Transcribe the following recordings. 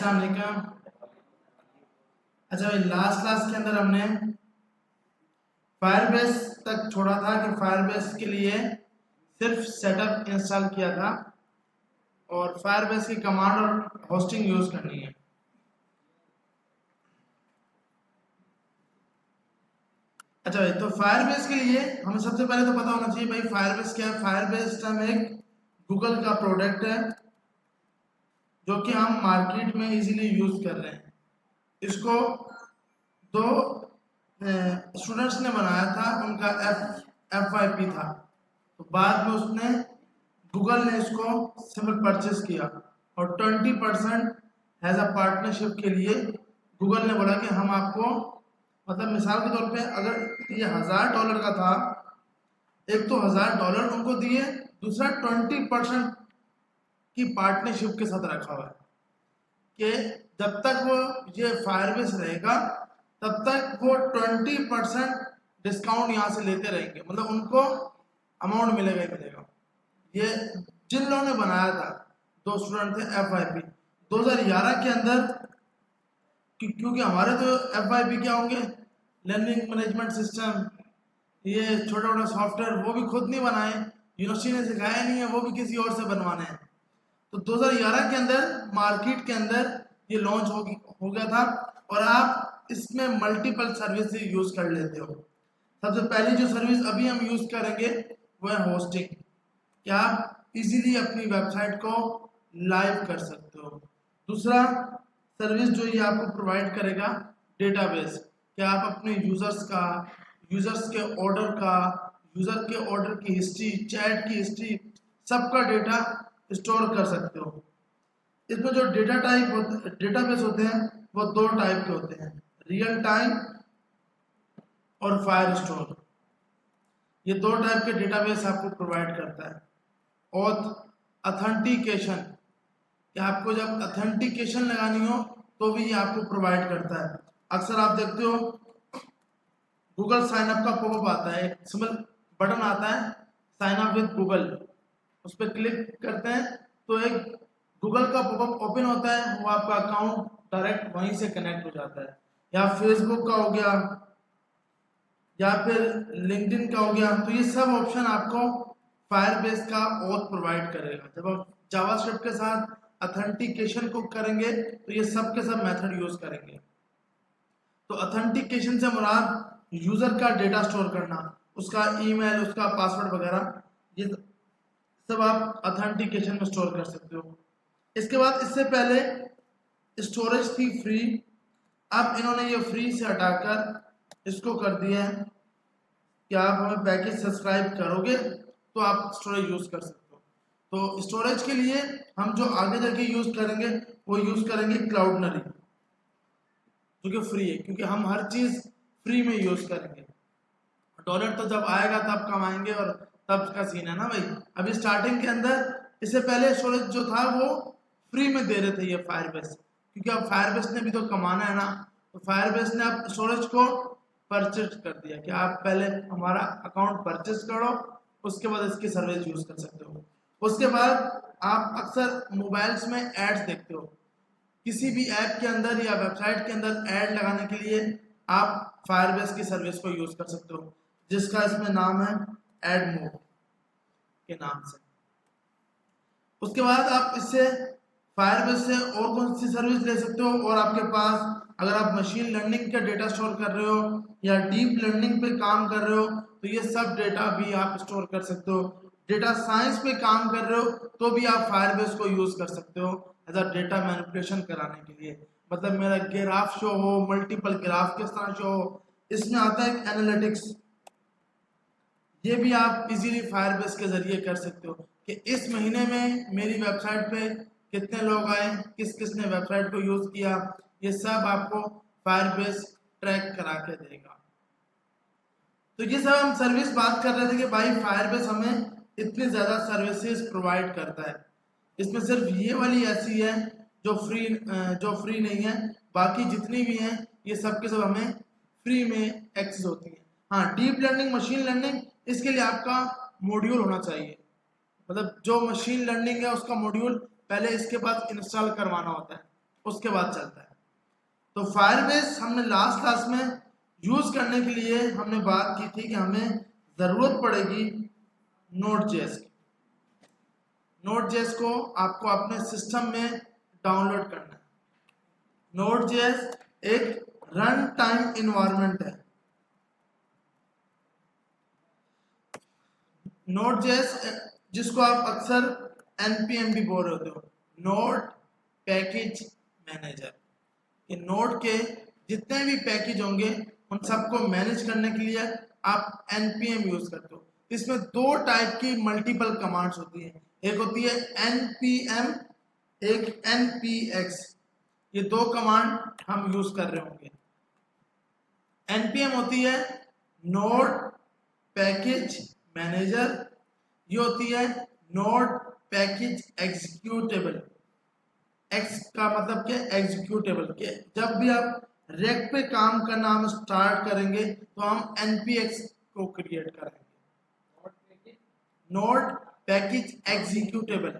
अस्सलाम वालेकुम। अच्छा भाई, लास्ट क्लास के अंदर हमने फायरबेस तक छोड़ा था कि फायरबेस के लिए सिर्फ सेटअप इंस्टॉल किया था और फायरबेस की कमांड और होस्टिंग यूज करनी है। अच्छा भाई, तो फायरबेस के लिए हमें सबसे पहले तो पता होना चाहिए भाई फायरबेस क्या है। फायरबेस हम एक गूगल का प्रोडक्ट है जो कि हम मार्केट में इजीली यूज कर रहे हैं। इसको दो स्टूडेंट्स ने बनाया था, उनका FYP था, तो बाद में उसने गूगल ने इसको सिंपल परचेस किया और 20% एज अ पार्टनरशिप के लिए गूगल ने बोला कि हम आपको, मतलब मिसाल के तौर पे अगर ये $1000 का था, एक तो $1000 उनको दिए, दूसरा 20% की पार्टनरशिप के साथ रखा हुआ है कि जब तक वो ये फायरबेस रहेगा तब तक वो 20% डिस्काउंट यहाँ से लेते रहेंगे, मतलब उनको अमाउंट मिलेगा ही मिलेगा। ये जिन लोगों ने बनाया था, दो स्टूडेंट थे FYP 2011 के अंदर, क्योंकि हमारे तो FYP क्या होंगे, लर्निंग मैनेजमेंट सिस्टम, ये छोटा छोटा सॉफ्टवेयर वो भी खुद नहीं बनाए, यूनिवर्सिटी ने सिखाया नहीं है, वो भी किसी और से बनवाने हैं। तो 2011 के अंदर मार्केट के अंदर ये लॉन्च हो गया था और आप इसमें मल्टीपल सर्विसेज यूज कर लेते हो। सबसे पहली जो सर्विस अभी हम यूज करेंगे वो है होस्टिंग, कि आप इजीली अपनी वेबसाइट को लाइव कर सकते हो। दूसरा सर्विस जो ये आपको प्रोवाइड करेगा डेटाबेस, कि आप अपने यूजर्स के यूजर के ऑर्डर की हिस्ट्री, चैट की हिस्ट्री, सबका डेटा स्टोर कर सकते हो। इसमें जो डेटाबेस होते हैं वो दो टाइप के होते हैं, रियल टाइम और फायर स्टोर। ये दो टाइप के डेटाबेस आपको प्रोवाइड करता है। और ऑथेंटिकेशन, कि आपको जब ऑथेंटिकेशन लगानी हो तो भी ये आपको प्रोवाइड करता है। अक्सर आप देखते हो गूगल साइन अप का पॉपअप आता है, एक सिंपल बटन आता है साइन अप विद गूगल, उस पर क्लिक करते हैं तो एक गूगल का पॉपअप ओपन होता है, वो आपका अकाउंट डायरेक्ट वहीं से कनेक्ट हो जाता है। या फेसबुक का हो गया या फिर लिंक्डइन का हो गया, तो ये सब ऑप्शन आपको फायरबेस का ऑथ प्रोवाइड करेगा। जब आप जावास्क्रिप्ट के साथ ऑथेंटिकेशन को करेंगे तो ये सब के सब मेथड यूज करेंगे। तो ऑथेंटिकेशन से मुराद यूजर का डेटा स्टोर करना, उसका ईमेल, उसका पासवर्ड वगैरह, ये सब आप ऑथेंटिकेशन में स्टोर कर सकते हो। इसके बाद इससे पहले स्टोरेज थी फ्री, अब इन्होंने ये फ्री से हटाकर इसको कर दिया है कि आप हमें पैकेज सब्सक्राइब करोगे तो आप स्टोरेज यूज कर सकते हो। तो स्टोरेज के लिए हम जो आगे जाके यूज करेंगे वो यूज करेंगे क्लाउडनरी, जो कि फ्री है, क्योंकि हम हर चीज फ्री में यूज करेंगे। डॉलर तो जब आएगा तब कमाएंगे और तब का सीन है ना भाई। अभी स्टार्टिंग के अंदर इससे पहले स्टोरेज जो था वो फ्री में दे रहे थे ये फायरबेस, क्योंकि अब फायरबेस ने भी तो कमाना है ना। तो फायरबेस ने अब स्टोरेज को परचेज कर दिया कि आप पहले हमारा अकाउंट परचेज करो, उसके बाद इसकी सर्विस यूज कर सकते हो। उसके बाद आप अक्सर मोबाइल्स में एड्स देखते हो, किसी भी ऐप के अंदर या वेबसाइट के अंदर ऐड लगाने के लिए आप फायरबेस की सर्विस को यूज कर सकते हो, जिसका इसमें नाम है एडमोड के नाम से। उसके बाद आप इससे फायरबेस से और कौन सी सर्विस ले सकते हो, और आपके पास अगर आप मशीन लर्निंग का डेटा स्टोर कर रहे हो या डीप लर्निंग पे काम कर रहे हो तो ये सब डेटा भी आप स्टोर कर सकते हो। डेटा साइंस पे काम कर रहे हो तो भी आप फायरबेस को यूज कर सकते हो एज अ डेटा मैनिपुलेशन कराने के लिए। मतलब मेरा ग्राफ शो हो, मल्टीपल ग्राफ किस तरह शो हो, इसमें आता है एनालिटिक्स, ये भी आप इजीली फायरबेस के जरिए कर सकते हो कि इस महीने में मेरी वेबसाइट पे कितने लोग आए, किस किस ने वेबसाइट को यूज किया, ये सब आपको फायरबेस ट्रैक करा के देगा। तो ये सब हम सर्विस बात कर रहे थे कि भाई फायरबेस हमें इतनी ज्यादा सर्विसेज प्रोवाइड करता है। इसमें सिर्फ ये वाली ऐसी है जो फ्री नहीं है, बाकी जितनी भी हैं ये सब के सब हमें फ्री में एक्सेस होती है। हाँ, डीप लर्निंग, मशीन लर्निंग, इसके लिए आपका मॉड्यूल होना चाहिए, मतलब जो मशीन लर्निंग है उसका मॉड्यूल पहले इसके बाद इंस्टॉल करवाना होता है। उसके बाद चलता है। तो फायरबेस हमने लास्ट क्लास में यूज करने के लिए हमने बात की थी कि हमें जरूरत पड़ेगी Node.js की। Node.js को आपको अपने सिस्टम में डाउनलोड करना है। Node.js एक रन टाइम इन्वायरमेंट है। Node.js जिसको आप अक्सर npm भी बोल रहे होते हो, नोड पैकेज मैनेजर। ये नोड के जितने भी पैकेज होंगे उन सबको मैनेज करने के लिए आप npm यूज करते हो। इसमें दो टाइप की मल्टीपल कमांड्स होती हैं, एक होती है npm, एक npx। ये दो कमांड हम यूज कर रहे होंगे। npm होती है नोड पैकेज मैनेजर, ये होती है नोड पैकेज एग्जीक्यूटेबल। एक्स का मतलब क्या, एग्जीक्यूटेबल के। जब भी आप रेक पे काम करना हम स्टार्ट करेंगे तो हम npx को क्रिएट करेंगे, नोड पैकेज एग्जीक्यूटेबल।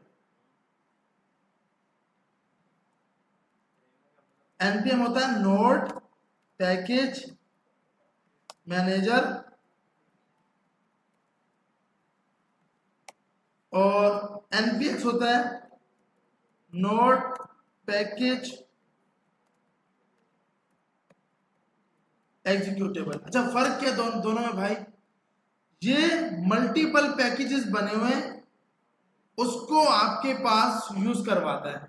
npm होता है नोड पैकेज मैनेजर और npx होता है नोड पैकेज एग्जीक्यूटेबल। अच्छा, फर्क क्या दोनों में भाई? ये मल्टीपल पैकेजेस बने हुए हैं उसको आपके पास यूज करवाता है।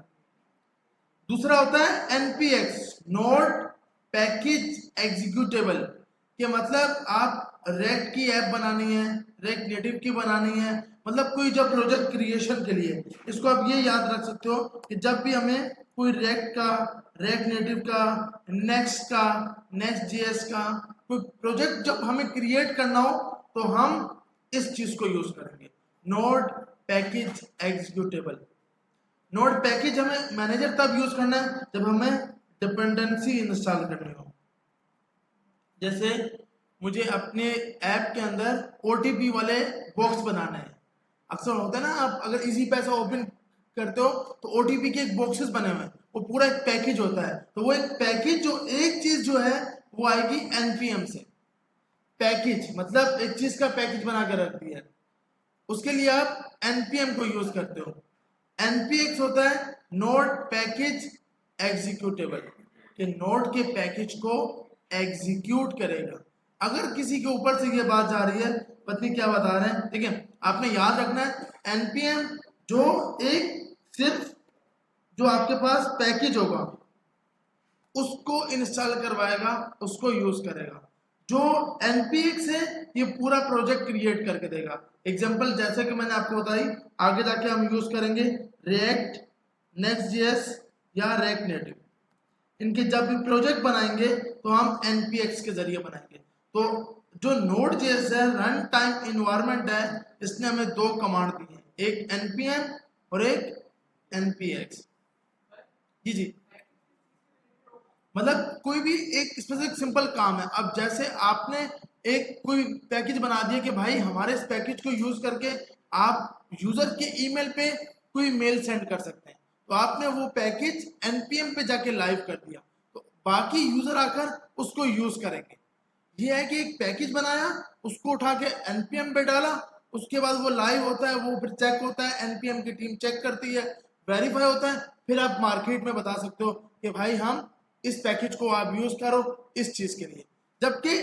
दूसरा होता है npx, नोड पैकेज एग्जीक्यूटेबल, के मतलब आप रेक की ऐप बनानी है, रेक नेटिव की बनानी है, मतलब कोई जब प्रोजेक्ट क्रिएशन के लिए, इसको आप ये याद रख सकते हो कि जब भी हमें कोई रेक का, रेक नेटिव का, नेक्स्ट का, नेक्स्ट जेएस का कोई प्रोजेक्ट जब हमें क्रिएट करना हो तो हम इस चीज को यूज करेंगे, node package executable. Node package हमें मैनेजर तब यूज करना है जब हमें डिपेंडेंसी इंस्टॉल करनी हो। जैसे मुझे अपने ऐप के अंदर ओटीपी वाले बॉक्स बनाने हैं। अक्सर होता है ना, आप अगर इजी पैसा ओपन करते हो तो ओटीपी के एक बॉक्सेस बने हुए हैं, वो पूरा एक पैकेज होता है। तो वो एक पैकेज जो एक चीज जो है वो आएगी npm से। पैकेज मतलब एक चीज का पैकेज बना के रख दिया है, उसके लिए आप npm को यूज करते हो। npx होता है नोड पैकेज एग्जीक्यूटेबल, कि नोड के पैकेज को एग्जीक्यूट करेगा। अगर किसी के ऊपर से ये बात जा रही है पत्नी क्या बता रहे हैं, ठीक है, आपने याद रखना है npm जो एक सिर्फ जो आपके पास पैकेज होगा उसको इंस्टॉल करवाएगा, उसको यूज करेगा। जो npx है ये पूरा प्रोजेक्ट क्रिएट करके देगा। एग्जांपल जैसे कि मैंने आपको बताई, आगे जाके हम यूज करेंगे रिएक्ट, नेक्स्ट.js या रिएक्ट नेटिव। इनके जब भी प्रोजेक्ट बनाएंगे तो हम npx के जरिए बनाएंगे। तो जो Node.js है रन टाइम इन्वायरमेंट है, इसने हमें दो कमांड दी है, एक npm और एक npx। जी जी, मतलब कोई भी एक स्पेसिफिक सिंपल काम है। अब जैसे आपने एक कोई पैकेज बना दिया कि भाई हमारे इस पैकेज को यूज करके आप यूजर के ईमेल पे कोई मेल सेंड कर सकते हैं, तो आपने वो पैकेज npm पे जाके लाइव कर दिया, तो बाकी यूजर आकर उसको यूज करेंगे। ये है कि एक पैकेज बनाया, उसको उठा के npm पे डाला, उसके बाद वो लाइव होता है, वो फिर चेक होता है, npm की टीम चेक करती है, वेरीफाई होता है, फिर आप मार्केट में बता सकते हो कि भाई हम इस पैकेज को आप यूज करो इस चीज के लिए। जबकि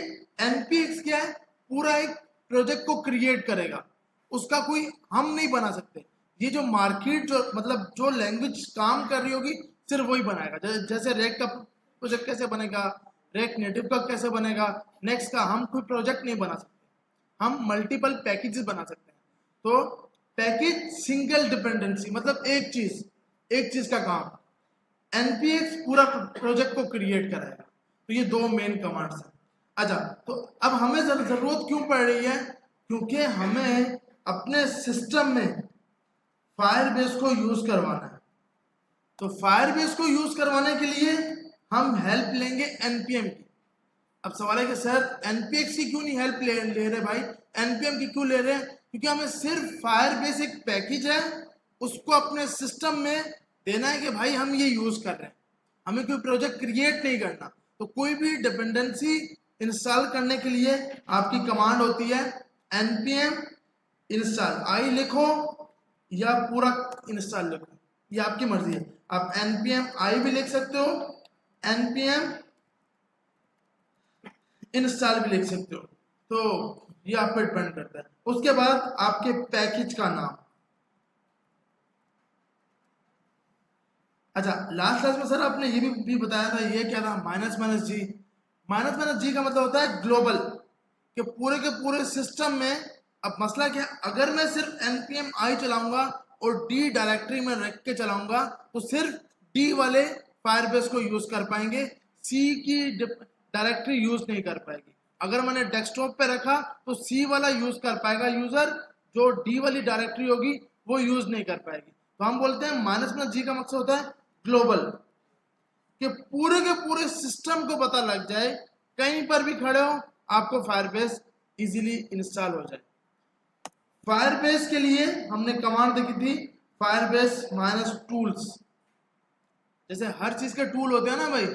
npx क्या है, पूरा एक प्रोजेक्ट को क्रिएट करेगा, उसका कोई हम नहीं बना सकते। ये जो मार्केट जो मतलब जो लैंग्वेज काम कर रही होगी सिर्फ वही बनाएगा। जैसे रेक का प्रोजेक्ट कैसे बनेगा, रेक नेटिव का कैसे बनेगा, नेक्स्ट का हम कोई प्रोजेक्ट नहीं बना सकते, हम मल्टीपल पैकेजेस बना सकते हैं। तो पैकेज सिंगल डिपेंडेंसी मतलब एक चीज का काम, npx पूरा प्रोजेक्ट को क्रिएट कराएगा। तो ये दो मेन कमांड्स हैं। अच्छा, तो अब हमें जरूरत क्यों पड़ रही है, क्योंकि हमें अपने सिस्टम में फायरबेस को यूज करवाना है। तो फायरबेस को यूज करवाने के लिए हम हेल्प लेंगे npm की। अब सवाल है कि सर npx की क्यों नहीं हेल्प ले रहे भाई, npm की क्यों ले रहे हैं? क्योंकि हमें सिर्फ फायरबेस एक पैकेज है, उसको अपने सिस्टम में देना है कि भाई हम ये यूज कर रहे हैं। हमें कोई प्रोजेक्ट क्रिएट नहीं करना। तो कोई भी डिपेंडेंसी इंस्टॉल करने के लिए आपकी कमांड होती है npm इंस्टॉल। आई लिखो या पूरा इंस्टॉल लिखो, ये आपकी मर्जी है। आप npm आई भी लिख सकते हो, npm इंस्टॉल भी लिख सकते हो, तो ये आप पे डिपेंड करता है। उसके बाद आपके पैकेज का नाम। अच्छा, लास्ट क्लास में सर आपने ये भी बताया था, ये क्या था, माइनस माइनस जी। माइनस माइनस जी का मतलब होता है ग्लोबल, कि पूरे के पूरे सिस्टम में। अब मसला क्या है, अगर मैं सिर्फ npm आई चलाऊंगा और डी डायरेक्टरी में रख के चलाऊंगा तो सिर्फ डी वाले फायरबेस को यूज कर पाएंगे, सी की डायरेक्टरी यूज नहीं कर पाएगी। अगर मैंने डेस्कटॉप पे रखा तो सी वाला यूज कर पाएगा यूजर, जो डी वाली डायरेक्टरी होगी वो यूज नहीं कर पाएगी। तो हम बोलते हैं माइनस माइनस जी का मकसद होता है ग्लोबल, कि पूरे के पूरे सिस्टम को पता लग जाए, कहीं पर भी खड़े हो आपको फायरबेस इजीली इंस्टॉल हो जाए। फायरबेस के लिए हमने कमांड देखी थी फायरबेस माइनस टूल्स। जैसे हर चीज के टूल होते हैं ना भाई,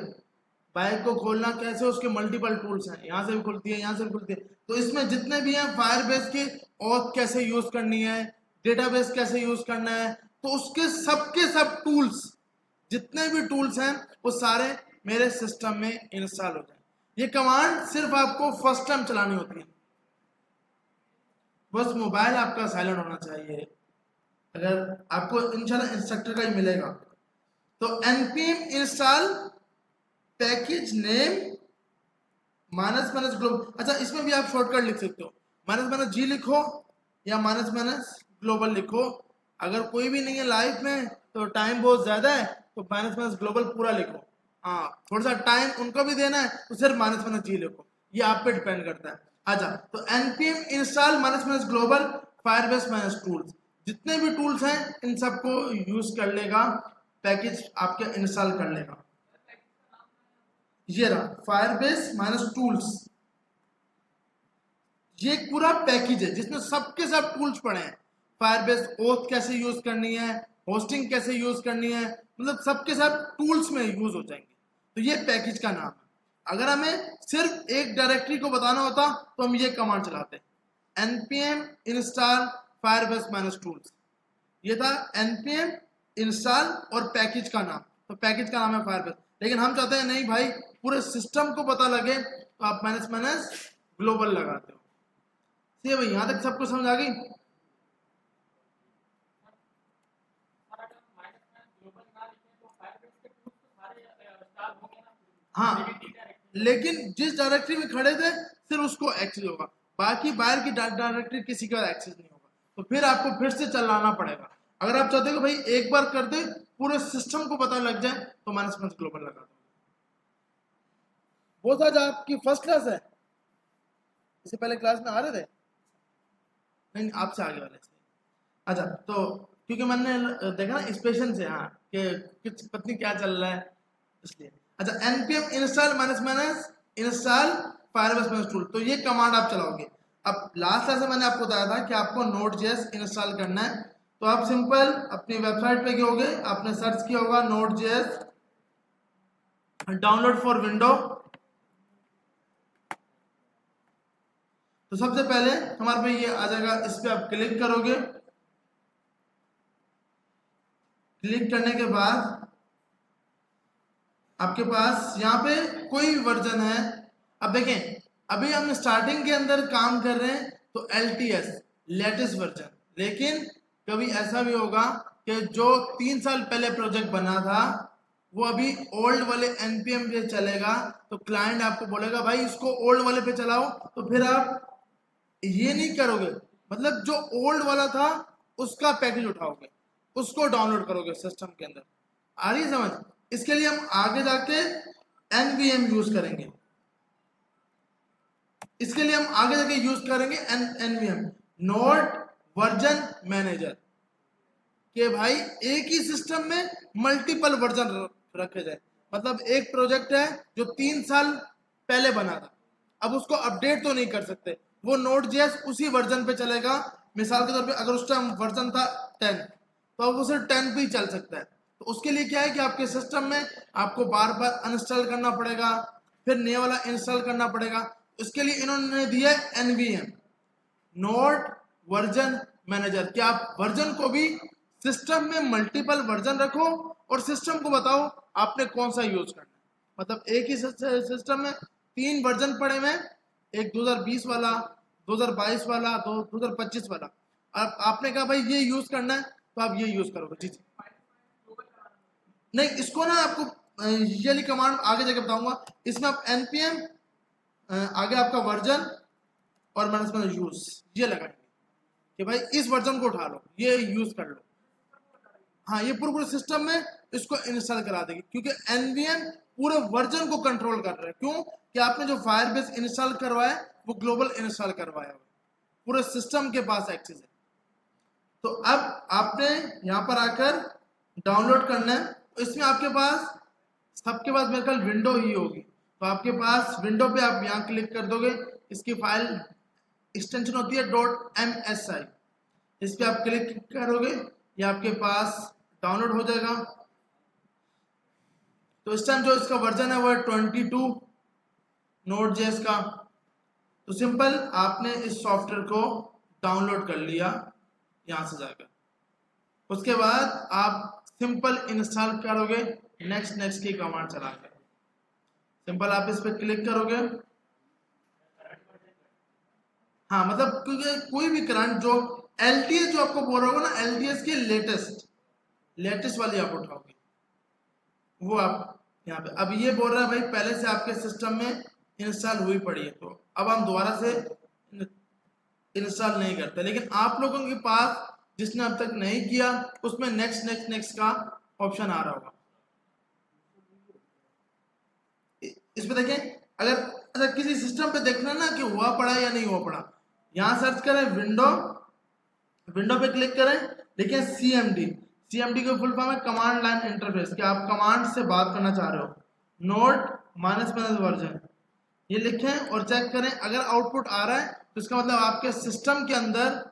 बाइक को खोलना कैसे, उसके मल्टीपल टूल्स हैं, यहाँ से भी खुलती है, यहाँ से भी खुलती है। तो इसमें जितने भी हैं फायरबेस के, ऑथ कैसे यूज करनी है, डेटाबेस कैसे यूज करना है, तो उसके सबके सब टूल्स, जितने भी टूल्स हैं वो सारे मेरे सिस्टम में इंस्टॉल हो जाए। ये कमांड सिर्फ आपको फर्स्ट टाइम चलानी होती है, बस मोबाइल आपका साइलेंट होना चाहिए, अगर आपको इंशाल्लाह इंस्ट्रक्टर का ही मिलेगा। तो npm install package name minus minus global. अच्छा, इसमें भी आप शॉर्टकट लिख सकते हो, माइनस माइनस जी लिखो या माइनस माइनस ग्लोबल लिखो। अगर कोई भी नहीं है लाइफ में तो टाइम बहुत ज्यादा है तो माइनस माइनस ग्लोबल पूरा लिखो। हाँ, थोड़ा सा टाइम उनको भी देना है तो सिर्फ माइनस माइनस जी लिखो, ये आप पे डिपेंड करता है। अच्छा, तो npm install minus minus global Firebase minus tools, जितने भी टूल्स हैं इन सबको यूज कर लेगा, पैकेज आपके इंस्टॉल कर लेगा। ये रहा फायरबेस माइनस टूल्स, ये एक पूरा पैकेज है जिसमें सबके सब टूल्स पड़े हैं। फायरबेस ओथ कैसे यूज करनी है, होस्टिंग कैसे यूज करनी है, मतलब सबके सब टूल्स में यूज हो जाएंगे। तो ये पैकेज का नाम है। अगर हमें सिर्फ एक डायरेक्टरी को बताना होता तो हम ये कमांड चलाते, npm install Firebase minus tools. ये था npm इंस्टॉल और पैकेज का नाम, तो पैकेज का नाम है फायरबेस। लेकिन हम चाहते हैं नहीं भाई, पूरे सिस्टम को पता लगे, तो आप माइनस माइनस ग्लोबल लगाते हो। सही भाई, यहां तक सबको समझ आ गई? हाँ, लेकिन जिस डायरेक्टरी में खड़े थे सिर्फ उसको एक्सेस होगा, बाकी बाहर की डायरेक्टरी किसी का एक्सेस नहीं होगा। तो फिर आपको फिर से चलाना पड़ेगा। अगर आप चाहते हो भाई एक बार कर दे पूरे सिस्टम को पता लग जाए तो माइनस माइनस ग्लोबल लगा दो। वो आज आपकी फर्स्ट क्लास है, इससे पहले क्लास में आ रहे थे? नहीं, आपसे आगे वाले से। अच्छा, तो क्योंकि मैंने देखा ना स्पेशन से, हाँ, कि कुछ पत्नी क्या चल रहा है इसलिए। अच्छा, npm install minus minus install Firebase minus tool, तो ये कमांड आप चलाओगे। अब लास्ट क्लास में मैंने आपको बताया था कि आपको Node.js इंस्टॉल करना है, तो आप सिंपल अपनी वेबसाइट पे गए, आपने सर्च किया होगा Node.js डाउनलोड फॉर विंडो। तो सबसे पहले हमारे पे ये आ जाएगा, इस पे आप क्लिक करोगे। क्लिक करने के बाद आपके पास यहाँ पे कोई वर्जन है। अब देखें, अभी हम स्टार्टिंग के अंदर काम कर रहे हैं तो LTS लेटेस्ट वर्जन, लेकिन कभी ऐसा भी होगा कि जो 3 साल पहले प्रोजेक्ट बना था वो अभी ओल्ड वाले npm पे चलेगा, तो क्लाइंट आपको बोलेगा भाई इसको ओल्ड वाले पे चलाओ, तो फिर आप ये नहीं करोगे, मतलब जो ओल्ड वाला था उसका पैकेज उठाओगे, उसको डाउनलोड करोगे सिस्टम के अंदर। आ रही है समझ? इसके लिए हम आगे जाके nvm यूज करेंगे, इसके लिए हम आगे जाके यूज करेंगे nvm नोड वर्जन मैनेजर, कि भाई एक ही सिस्टम में मल्टीपल वर्जन रखे जाए। मतलब एक प्रोजेक्ट है जो 3 साल पहले बना था, अब उसको अपडेट तो नहीं कर सकते, वो Node.js उसी वर्जन पे चलेगा। मिसाल के तौर पे अगर उस टाइम वर्जन था 10, तो अब वो सिर्फ 10 पे ही चल सकता है। तो उसके लिए क्या है कि आपके सिस्टम में आपको बार बार अनइंस्टॉल करना पड़ेगा, फिर नया वाला इंस्टॉल करना पड़ेगा। इसके लिए इन्होंने दिया है NVM, नोड वर्जन मैनेजर, कि आप वर्जन को भी सिस्टम में मल्टीपल वर्जन रखो और सिस्टम को बताओ आपने कौन सा यूज करना है। मतलब एक ही सिस्टम में 3 वर्जन पड़े हुए, एक 2020 वाला, 2022 वाला, 2025 वाला। अब आपने कहा भाई ये यूज करना है तो आप ये यूज करोगे। जी नहीं, इसको ना आपको ये वाली कमांड आगे जाके बताऊंगा। इसमें आप npm आगे आपका वर्जन और मैनेजमेंट यूज ये लगाएंगे कि भाई इस वर्जन को उठा लो, ये यूज कर लो। हाँ, ये पूरे सिस्टम में इसको इंस्टॉल करा देगी, क्योंकि NVM पूरे वर्जन को कंट्रोल कर रहा है। क्यों? कि आपने जो फायरबेस इंस्टॉल करवाया वो ग्लोबल इंस्टॉल करवाया, पूरे सिस्टम के पास एक्सेस है। तो अब आपने यहाँ पर आकर डाउनलोड करना है। तो इसमें आपके पास सबके पास मेरे ख्याल विंडो ही होगी, तो आपके पास विंडो पे आप यहाँ क्लिक कर दोगे। इसकी फाइल एक्सटेंशन होती है .msi, इस पे आप क्लिक करोगे, ये आपके पास डाउनलोड हो जाएगा। तो इस टाइम जो इसका वर्जन है वो है 22 Node.js का। तो सिंपल आपने इस सॉफ्टवेयर को डाउनलोड कर लिया यहां से जाकर, उसके बाद आप सिंपल इंस्टॉल करोगे नेक्स्ट नेक्स्ट की कमांड चलाकर। सिंपल आप इस पर क्लिक करोगे। हाँ, मतलब क्योंकि कोई भी करंट जो LTS जो आपको बोल रहा होगा ना, LTS की लेटेस्ट वाली आप उठाओगे, वो आप यहाँ पे। अब ये बोल रहा है भाई पहले से आपके सिस्टम में इंस्टॉल हुई पड़ी है, तो अब हम दोबारा से इंस्टॉल नहीं करते। लेकिन आप लोगों के पास जिसने अब तक नहीं किया उसमें नेक्स्ट नेक्स्ट नेक्स्ट का ऑप्शन आ रहा होगा। इस पे देखें, अगर किसी सिस्टम पे देखना ना कि हुआ पड़ा है या नहीं हुआ पड़ा, यहां सर्च करें विंडो पे क्लिक करें, देखिए CMD का फुल फॉर्म है कमांड लाइन इंटरफेस, कि आप कमांड से बात करना चाह रहे हो। नोड माइनस वर्जन ये लिखें और चेक करें। अगर आउटपुट आ रहा है तो इसका मतलब आपके सिस्टम के अंदर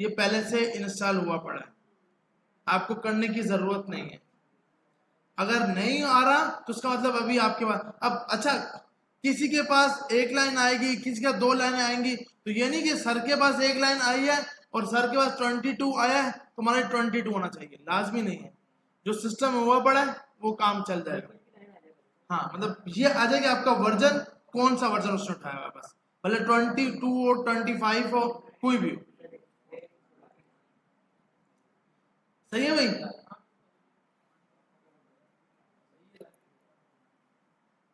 ये पहले से इंस्टॉल हुआ पड़ा है, आपको करने की जरूरत नहीं है। अगर नहीं आ रहा तो उसका मतलब अभी आपके पास अब अच्छा, किसी के पास एक लाइन आएगी, किसी का 2 लाइनें आएंगी, तो ये नहीं कि सर के पास एक लाइन आई है और सर के पास 22 आया है तो हमारे 22 होना चाहिए, लाजमी नहीं है। जो सिस्टम में हुआ पड़ा है वो काम चल जाएगा। हाँ, मतलब ये आ जाएगा आपका वर्जन, कौन सा वर्जन उसने उठाया हुआ, बस भले 22 हो 25 हो कोई भी हो। सही है भाई?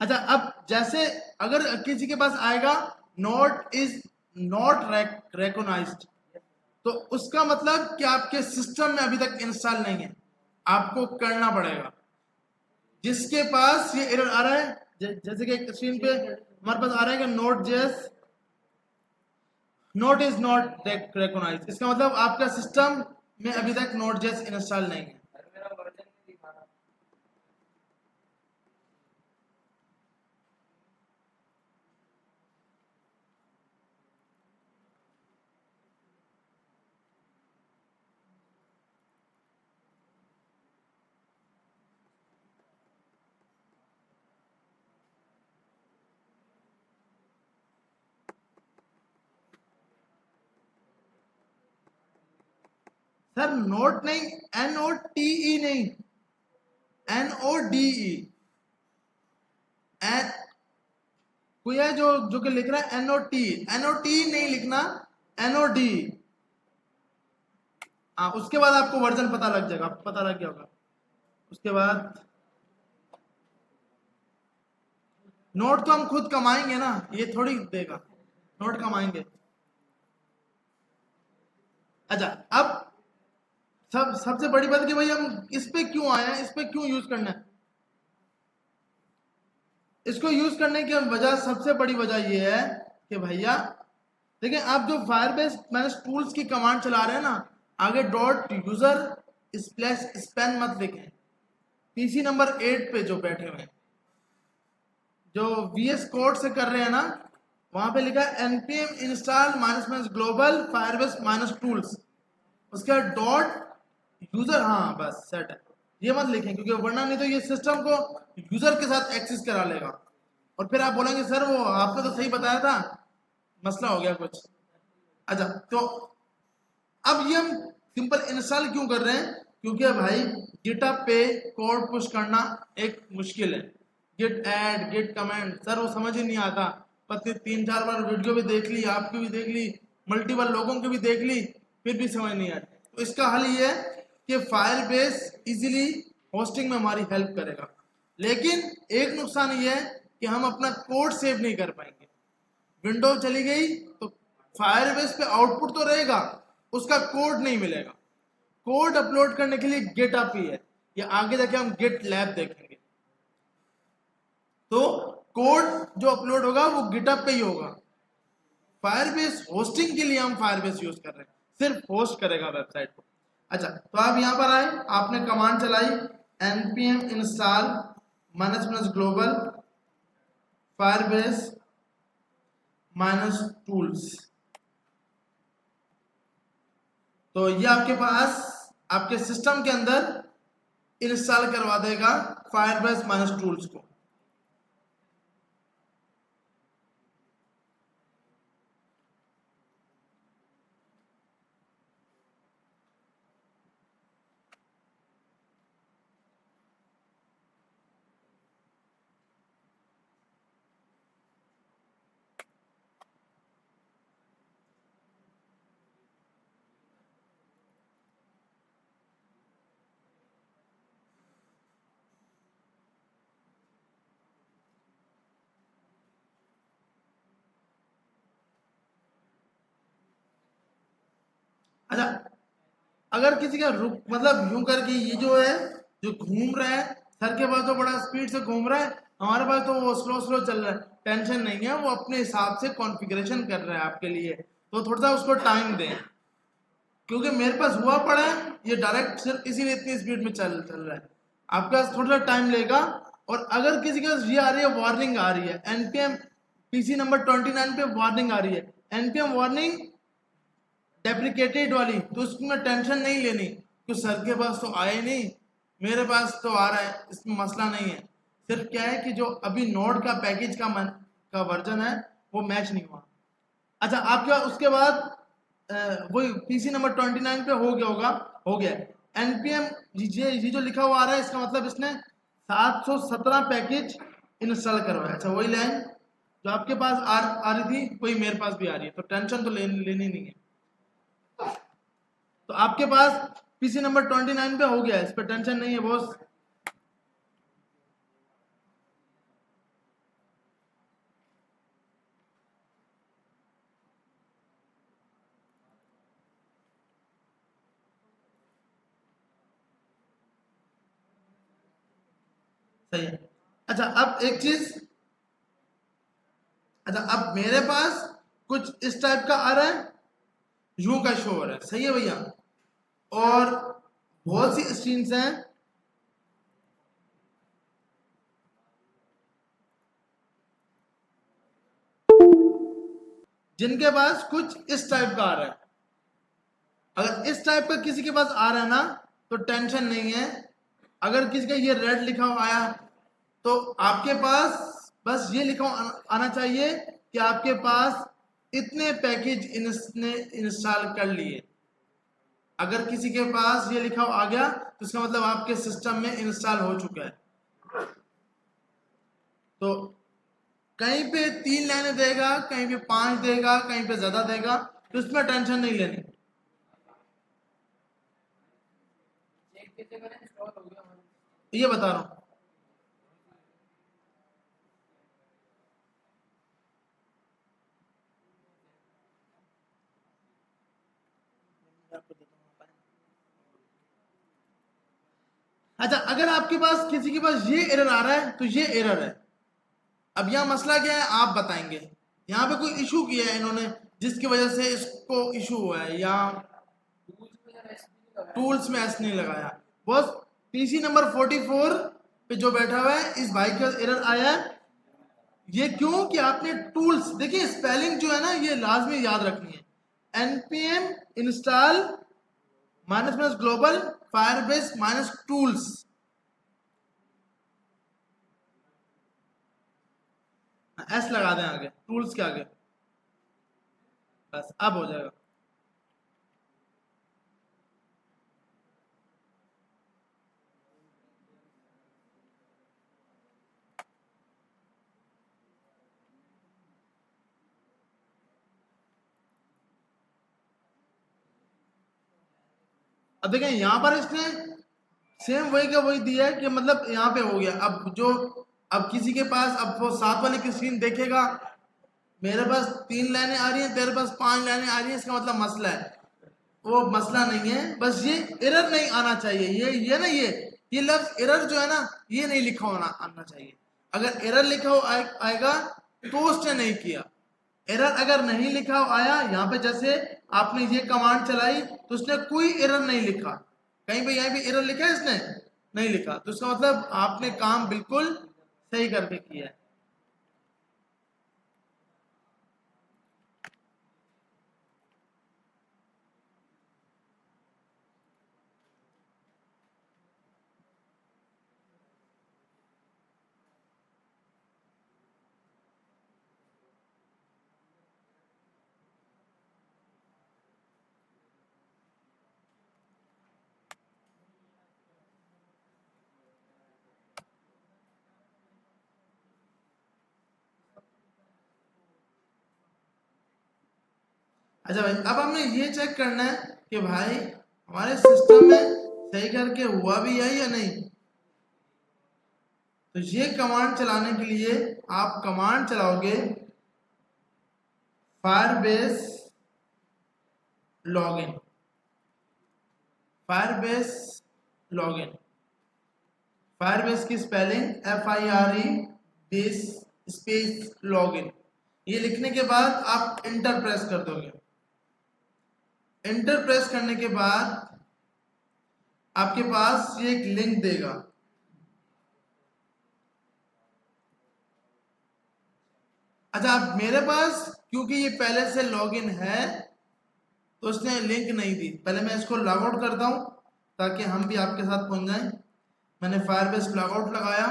अच्छा, अब जैसे अगर किसी के पास आएगा नोट इज नॉट रिकॉग्नाइज्ड, तो उसका मतलब कि आपके सिस्टम में अभी तक इंस्टॉल नहीं है, आपको करना पड़ेगा। जिसके पास ये एरर आ रहा है, जैसे कि स्क्रीन पे हमारे पास आ रहा है कि Node.js note is not recognised, इसका मतलब आपका सिस्टम में अभी तक Node.js इंस्टॉल नहीं है। सर नोट नहीं, NOTE नहीं, NODE। कोई है जो कि लिख रहा है NOTE नहीं लिखना, NODE। हाँ, उसके बाद आपको वर्जन पता लग जाएगा, आपको पता लग गया होगा। उसके बाद नोट तो हम खुद कमाएंगे ना, ये थोड़ी देगा, नोट कमाएंगे। अच्छा, अब सबसे बड़ी बात कि भाई हम इस पे क्यों आए हैं, इस पे क्यों यूज करना है। इसको यूज करने की वजह, सबसे बड़ी वजह ये है कि भैया देखिए, आप जो फायरबेस मैनेज टूल्स की कमांड चला रहे हैं ना, आगे .user स्पेन मत लिखें। पीसी नंबर 8 पे जो बैठे हुए हैं, जो VS कोड से कर रहे हैं ना, वहां पे लिखा है npm install global firebase -tools, उसके बाद .user, हाँ बस सेट है। ये मत लिखें, क्योंकि वरना नहीं तो ये सिस्टम को यूजर के साथ एक्सेस करा लेगा। और फिर आप बोलेंगे सर वो आपने तो सही बताया था, मसला हो गया कुछ। अच्छा, तो अब ये हम सिंपल इंस्टॉल क्यों कर रहे हैं? क्योंकि भाई गिटहब पे कोड पुश करना एक मुश्किल है। Git add, git comment, sir वो समझ ही नहीं आता। पत्नी 3-4 बार वीडियो भी देख ली, आपकी भी देख ली, मल्टीपल लोगों की भी देख ली, फिर भी समझ नहीं आती। तो इसका हल ये है कि फायरबेस इजीली होस्टिंग में हमारी हेल्प करेगा। लेकिन एक नुकसान ये है कि हम अपना कोड सेव नहीं कर पाएंगे। विंडो चली गई तो फायरबेस पे आउटपुट तो रहेगा, उसका कोड नहीं मिलेगा। कोड अपलोड करने के लिए गिटहब ही है, या आगे जाके हम गिट लैब देखेंगे। तो कोड जो अपलोड होगा वो गिटहब पे ही होगा। फायरबेस होस्टिंग के लिए हम फायरबेस यूज कर रहे हैं, सिर्फ होस्ट करेगा वेबसाइट को। अच्छा, तो आप यहां पर आए, आपने कमांड चलाई npm install -global firebase -tools। तो ये आपके पास आपके सिस्टम के अंदर इंस्टॉल करवा देगा फायरबेस -tools को। अच्छा, अगर किसी का रुक मतलब यूं करके ये जो है जो घूम रहा है, सर के पास तो बड़ा स्पीड से घूम रहा है, हमारे पास तो वो स्लो स्लो चल रहा है। टेंशन नहीं है, वो अपने हिसाब से कॉन्फ़िगरेशन कर रहा है आपके लिए, तो थोड़ा सा उसको टाइम दें। क्योंकि मेरे पास हुआ पड़ा है, ये डायरेक्ट सिर्फ इसीलिए इतनी स्पीड में चल रहा है। आपके पास थोड़ा सा टाइम लेगा। और अगर किसी के पास ये आ रही है, वार्निंग आ रही है, एनपीएम पीसी नंबर 29 पे वार्निंग आ रही है, एनपीएम वार्निंग डेप्रिकेटेड वाली, तो उसमें टेंशन नहीं लेनी कि सर के पास तो आए नहीं, मेरे पास तो आ रहा है, इसमें मसला नहीं है। सिर्फ क्या है कि जो अभी नोड का पैकेज का वर्जन है वो मैच नहीं हुआ। अच्छा, आपके पास उसके बाद वही पीसी नंबर 29 पे हो गया होगा, हो गया एनपीएम। ये जो लिखा हुआ आ रहा है, इसका मतलब इसने 717 पैकेज इंस्टॉल करवाया। अच्छा, वही लाइन जो आपके पास आ रही थी वही मेरे पास भी आ रही है, तो टेंशन तो लेनी नहीं है। तो आपके पास पीसी नंबर 29 पे हो गया है, इस पर टेंशन नहीं है बॉस। सही है। अच्छा, अब एक चीज, अच्छा अब मेरे पास कुछ इस टाइप का आ रहा है, यूं का शो हो रहा है, सही है भैया। और बहुत सी स्क्रीन्स हैं जिनके पास कुछ इस टाइप का आ रहा है। अगर इस टाइप का किसी के पास आ रहा है ना, तो टेंशन नहीं है। अगर किसी का ये रेड लिखा हुआ आया, तो आपके पास बस ये लिखा हुआ आना चाहिए कि आपके पास इतने पैकेज इसने इंस्टॉल कर लिए। अगर किसी के पास ये लिखा हुआ आ गया, तो इसका मतलब आपके सिस्टम में इंस्टॉल हो चुका है। तो कहीं पे 3 लाइनें देगा, कहीं पे 5 देगा, कहीं पे ज्यादा देगा, तो इसमें टेंशन नहीं लेनी। ये बता रहा हूं। अच्छा, अगर आपके पास किसी के पास ये एरर आ रहा है, तो ये एरर है। अब यहाँ मसला क्या है आप बताएंगे। यहाँ पे कोई इशू किया है इन्होंने, जिसकी वजह से इसको इशू हुआ है, या टूल्स में एस नहीं लगाया। बस पीसी नंबर 44 पे जो बैठा हुआ है, इस भाई का एरर आया है। ये क्यों कि आपने टूल्स, देखिए स्पेलिंग जो है ना, ये लाजमी याद रखनी है। npm install -global firebase -tools। S लगा दें आगे, टूल्स के आगे, बस अब हो जाएगा। अब देखें यहाँ पर इसने सेम वही का वही दिया है कि मतलब यहाँ पे हो गया। अब किसी के पास अब वो 7 वाली की स्क्रीन देखेगा, मेरे पास 3 लाइनें आ रही हैं, तेरे पास 5 लाइनें आ रही हैं, इसका मतलब मसला है। वो मसला नहीं है, बस ये एरर नहीं आना चाहिए। ये ना ये लफ्ज एरर जो है ना, ये नहीं लिखा होना आना चाहिए। अगर एरर लिखा हो आएगा तो उसने नहीं किया। एरर अगर नहीं लिखा हो आया, यहाँ पे जैसे आपने ये कमांड चलाई तो उसने कोई एरर नहीं लिखा, कहीं पे यहाँ पे एरर लिखा है इसने नहीं लिखा, तो इसका मतलब आपने काम बिल्कुल सही करके किया है। अच्छा भाई, अब हमें ये चेक करना है कि भाई हमारे सिस्टम में सही करके हुआ भी है या नहीं। तो ये कमांड चलाने के लिए आप कमांड चलाओगे Firebase login, Firebase login. Firebase की spelling FIRE base space login. ये लिखने के बाद आप इंटर प्रेस कर दोगे। इंटर प्रेस करने के बाद आपके पास ये एक लिंक देगा। अच्छा, अब मेरे पास क्योंकि ये पहले से लॉगिन है तो उसने लिंक नहीं दी। पहले मैं इसको लॉग आउट करता हूं ताकि हम भी आपके साथ पहुंच जाएं। मैंने फायरबेस लॉग आउट लगाया,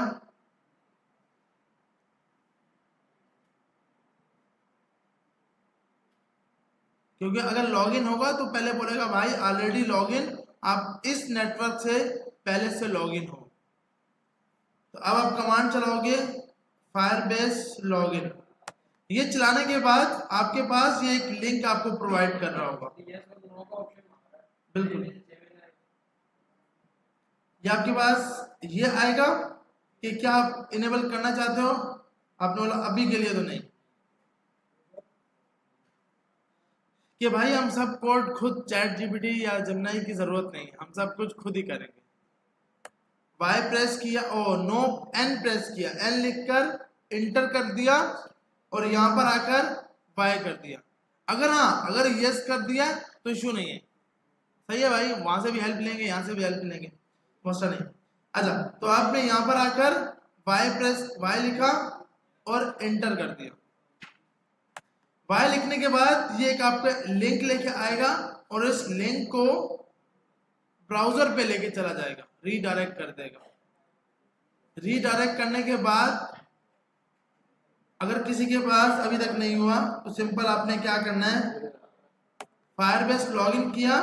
क्योंकि अगर लॉगिन होगा तो पहले बोलेगा भाई ऑलरेडी लॉगिन, आप इस नेटवर्क से पहले से लॉगिन हो। तो अब आप कमांड चलाओगे फायरबेस लॉगिन। ये चलाने के बाद आपके पास ये एक लिंक आपको प्रोवाइड कर रहा होगा। बिल्कुल, ये आपके पास ये आएगा कि क्या आप इनेबल करना चाहते हो। आपने बोला अभी के लिए तो नहीं, कि भाई हम सब कोड खुद चैट जीपीटी या जेमिनी की जरूरत नहीं, हम सब कुछ खुद ही करेंगे। वाई प्रेस किया, ओ नो, एन प्रेस किया, एन लिखकर इंटर कर दिया और यहां पर आकर वाई कर दिया। अगर यस कर दिया तो इशू नहीं है, सही है भाई, वहां से भी हेल्प लेंगे, यहां से भी हेल्प लेंगे, मसला नहीं। अच्छा, तो आपने यहां पर आकर वाई लिखा और एंटर कर दिया। वाई लिखने के बाद ये एक आपका लिंक लेके आएगा और इस लिंक को ब्राउजर पे लेके चला जाएगा, रीडायरेक्ट कर देगा। रीडायरेक्ट करने के बाद अगर किसी के पास अभी तक नहीं हुआ तो सिंपल आपने क्या करना है, फायरबेस लॉगिन किया।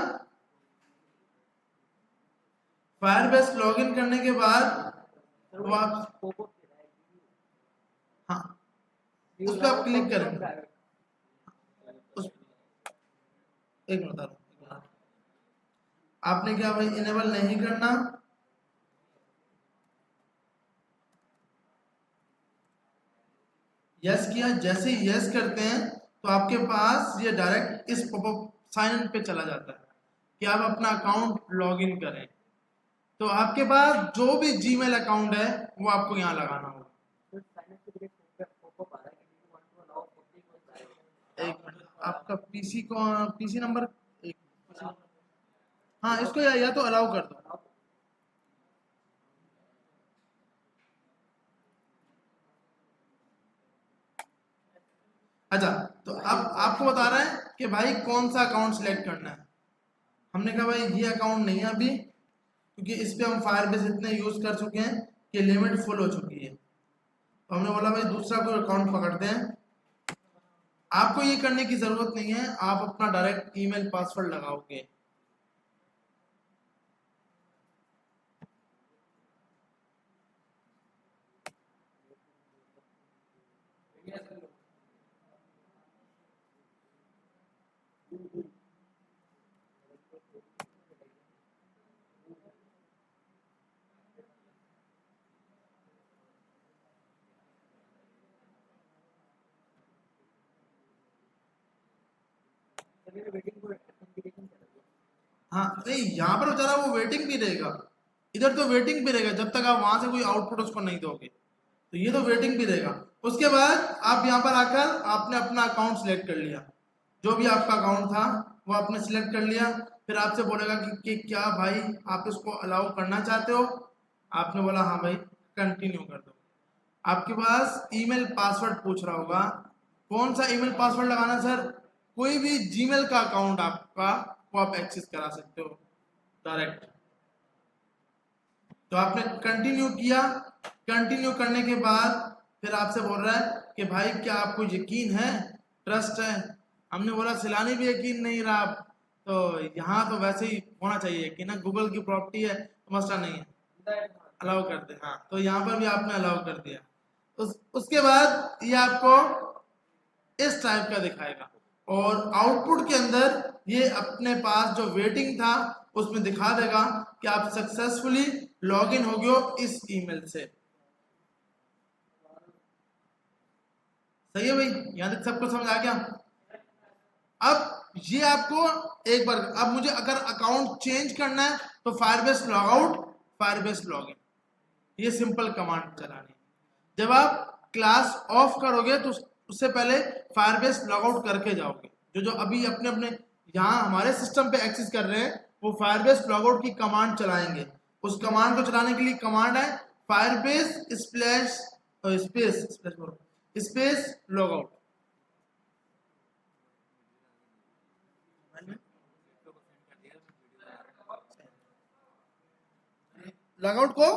फायरबेस लॉगिन करने के बाद तो आप हाँ उस पर आप क्लिक करेंगे। एक मिनट बता रहा हूं, आपने क्या भाई इनेबल नहीं करना, यस किया। जैसे ही यस करते हैं तो आपके पास ये डायरेक्ट इस पॉपअप साइन इन पे चला जाता है कि आप अपना अकाउंट लॉगिन करें। तो आपके पास जो भी जीमेल अकाउंट है वो आपको यहाँ लगाना होगा। एक मिनट, आपका पीसी नंबर, एक हाँ इसको या तो अलाउ कर दो। अच्छा, तो अब आपको बता रहा है कि भाई कौन सा अकाउंट सिलेक्ट करना है। हमने कहा भाई ये अकाउंट नहीं है अभी, क्योंकि इस पे हम फायरबेस इतने यूज कर चुके हैं कि लिमिट फुल हो चुकी है। तो हमने बोला भाई दूसरा कोई अकाउंट पकड़ते हैं। आपको ये करने की जरूरत नहीं है, आप अपना डायरेक्ट ईमेल पासवर्ड लगाओगे। हाँ नहीं, यहाँ पर बेचारा वो वेटिंग भी रहेगा, इधर तो वेटिंग भी रहेगा जब तक आप वहां से कोई आउटपुट उसको नहीं दोगे, तो ये तो वेटिंग भी रहेगा। उसके बाद आप यहाँ पर आकर आपने अपना अकाउंट सिलेक्ट कर लिया, जो भी आपका अकाउंट था वो आपने सिलेक्ट कर लिया। फिर आपसे बोलेगा कि क्या भाई आप इसको अलाउ करना चाहते हो, आपने बोला हाँ भाई कंटिन्यू कर दो। आपके पास ईमेल पासवर्ड पूछ रहा होगा, कौन सा ईमेल पासवर्ड लगाना सर? कोई भी जीमेल का अकाउंट आपका वो आप एक्सेस करा सकते हो डायरेक्ट। तो आपने कंटिन्यू किया, कंटिन्यू करने के बाद फिर आपसे बोल रहा है कि भाई क्या आपको यकीन है, ट्रस्ट है? हमने बोला सिलानी भी यकीन नहीं रहा आप, तो यहाँ तो वैसे ही होना चाहिए कि ना गूगल की प्रॉपर्टी है तो मसला नहीं है, अलाउ कर दे। हाँ तो यहाँ पर भी आपने अलाउ कर दिया। उसके बाद ये आपको इस टाइप का दिखाएगा और आउटपुट के अंदर ये अपने पास जो वेटिंग था उसमें दिखा देगा कि आप सक्सेसफुली लॉगिन हो गए हो इस ईमेल से। सही है भाई, यहां तक सबको समझ आ गया? अब ये आपको एक बार, अब मुझे अगर अकाउंट चेंज करना है तो फायरबेस लॉगआउट, फायरबेस लॉगिन, ये सिंपल कमांड चलानी है। जब आप क्लास ऑफ करोगे तो उससे पहले फायरबेस लॉगआउट करके जाओगे। जो जो अभी अपने अपने यहाँ हमारे सिस्टम पे एक्सेस कर रहे हैं वो फायरबेस लॉगआउट की कमांड चलाएंगे। उस कमांड को चलाने के लिए कमांड है Firebase splash space space logout. Logout को,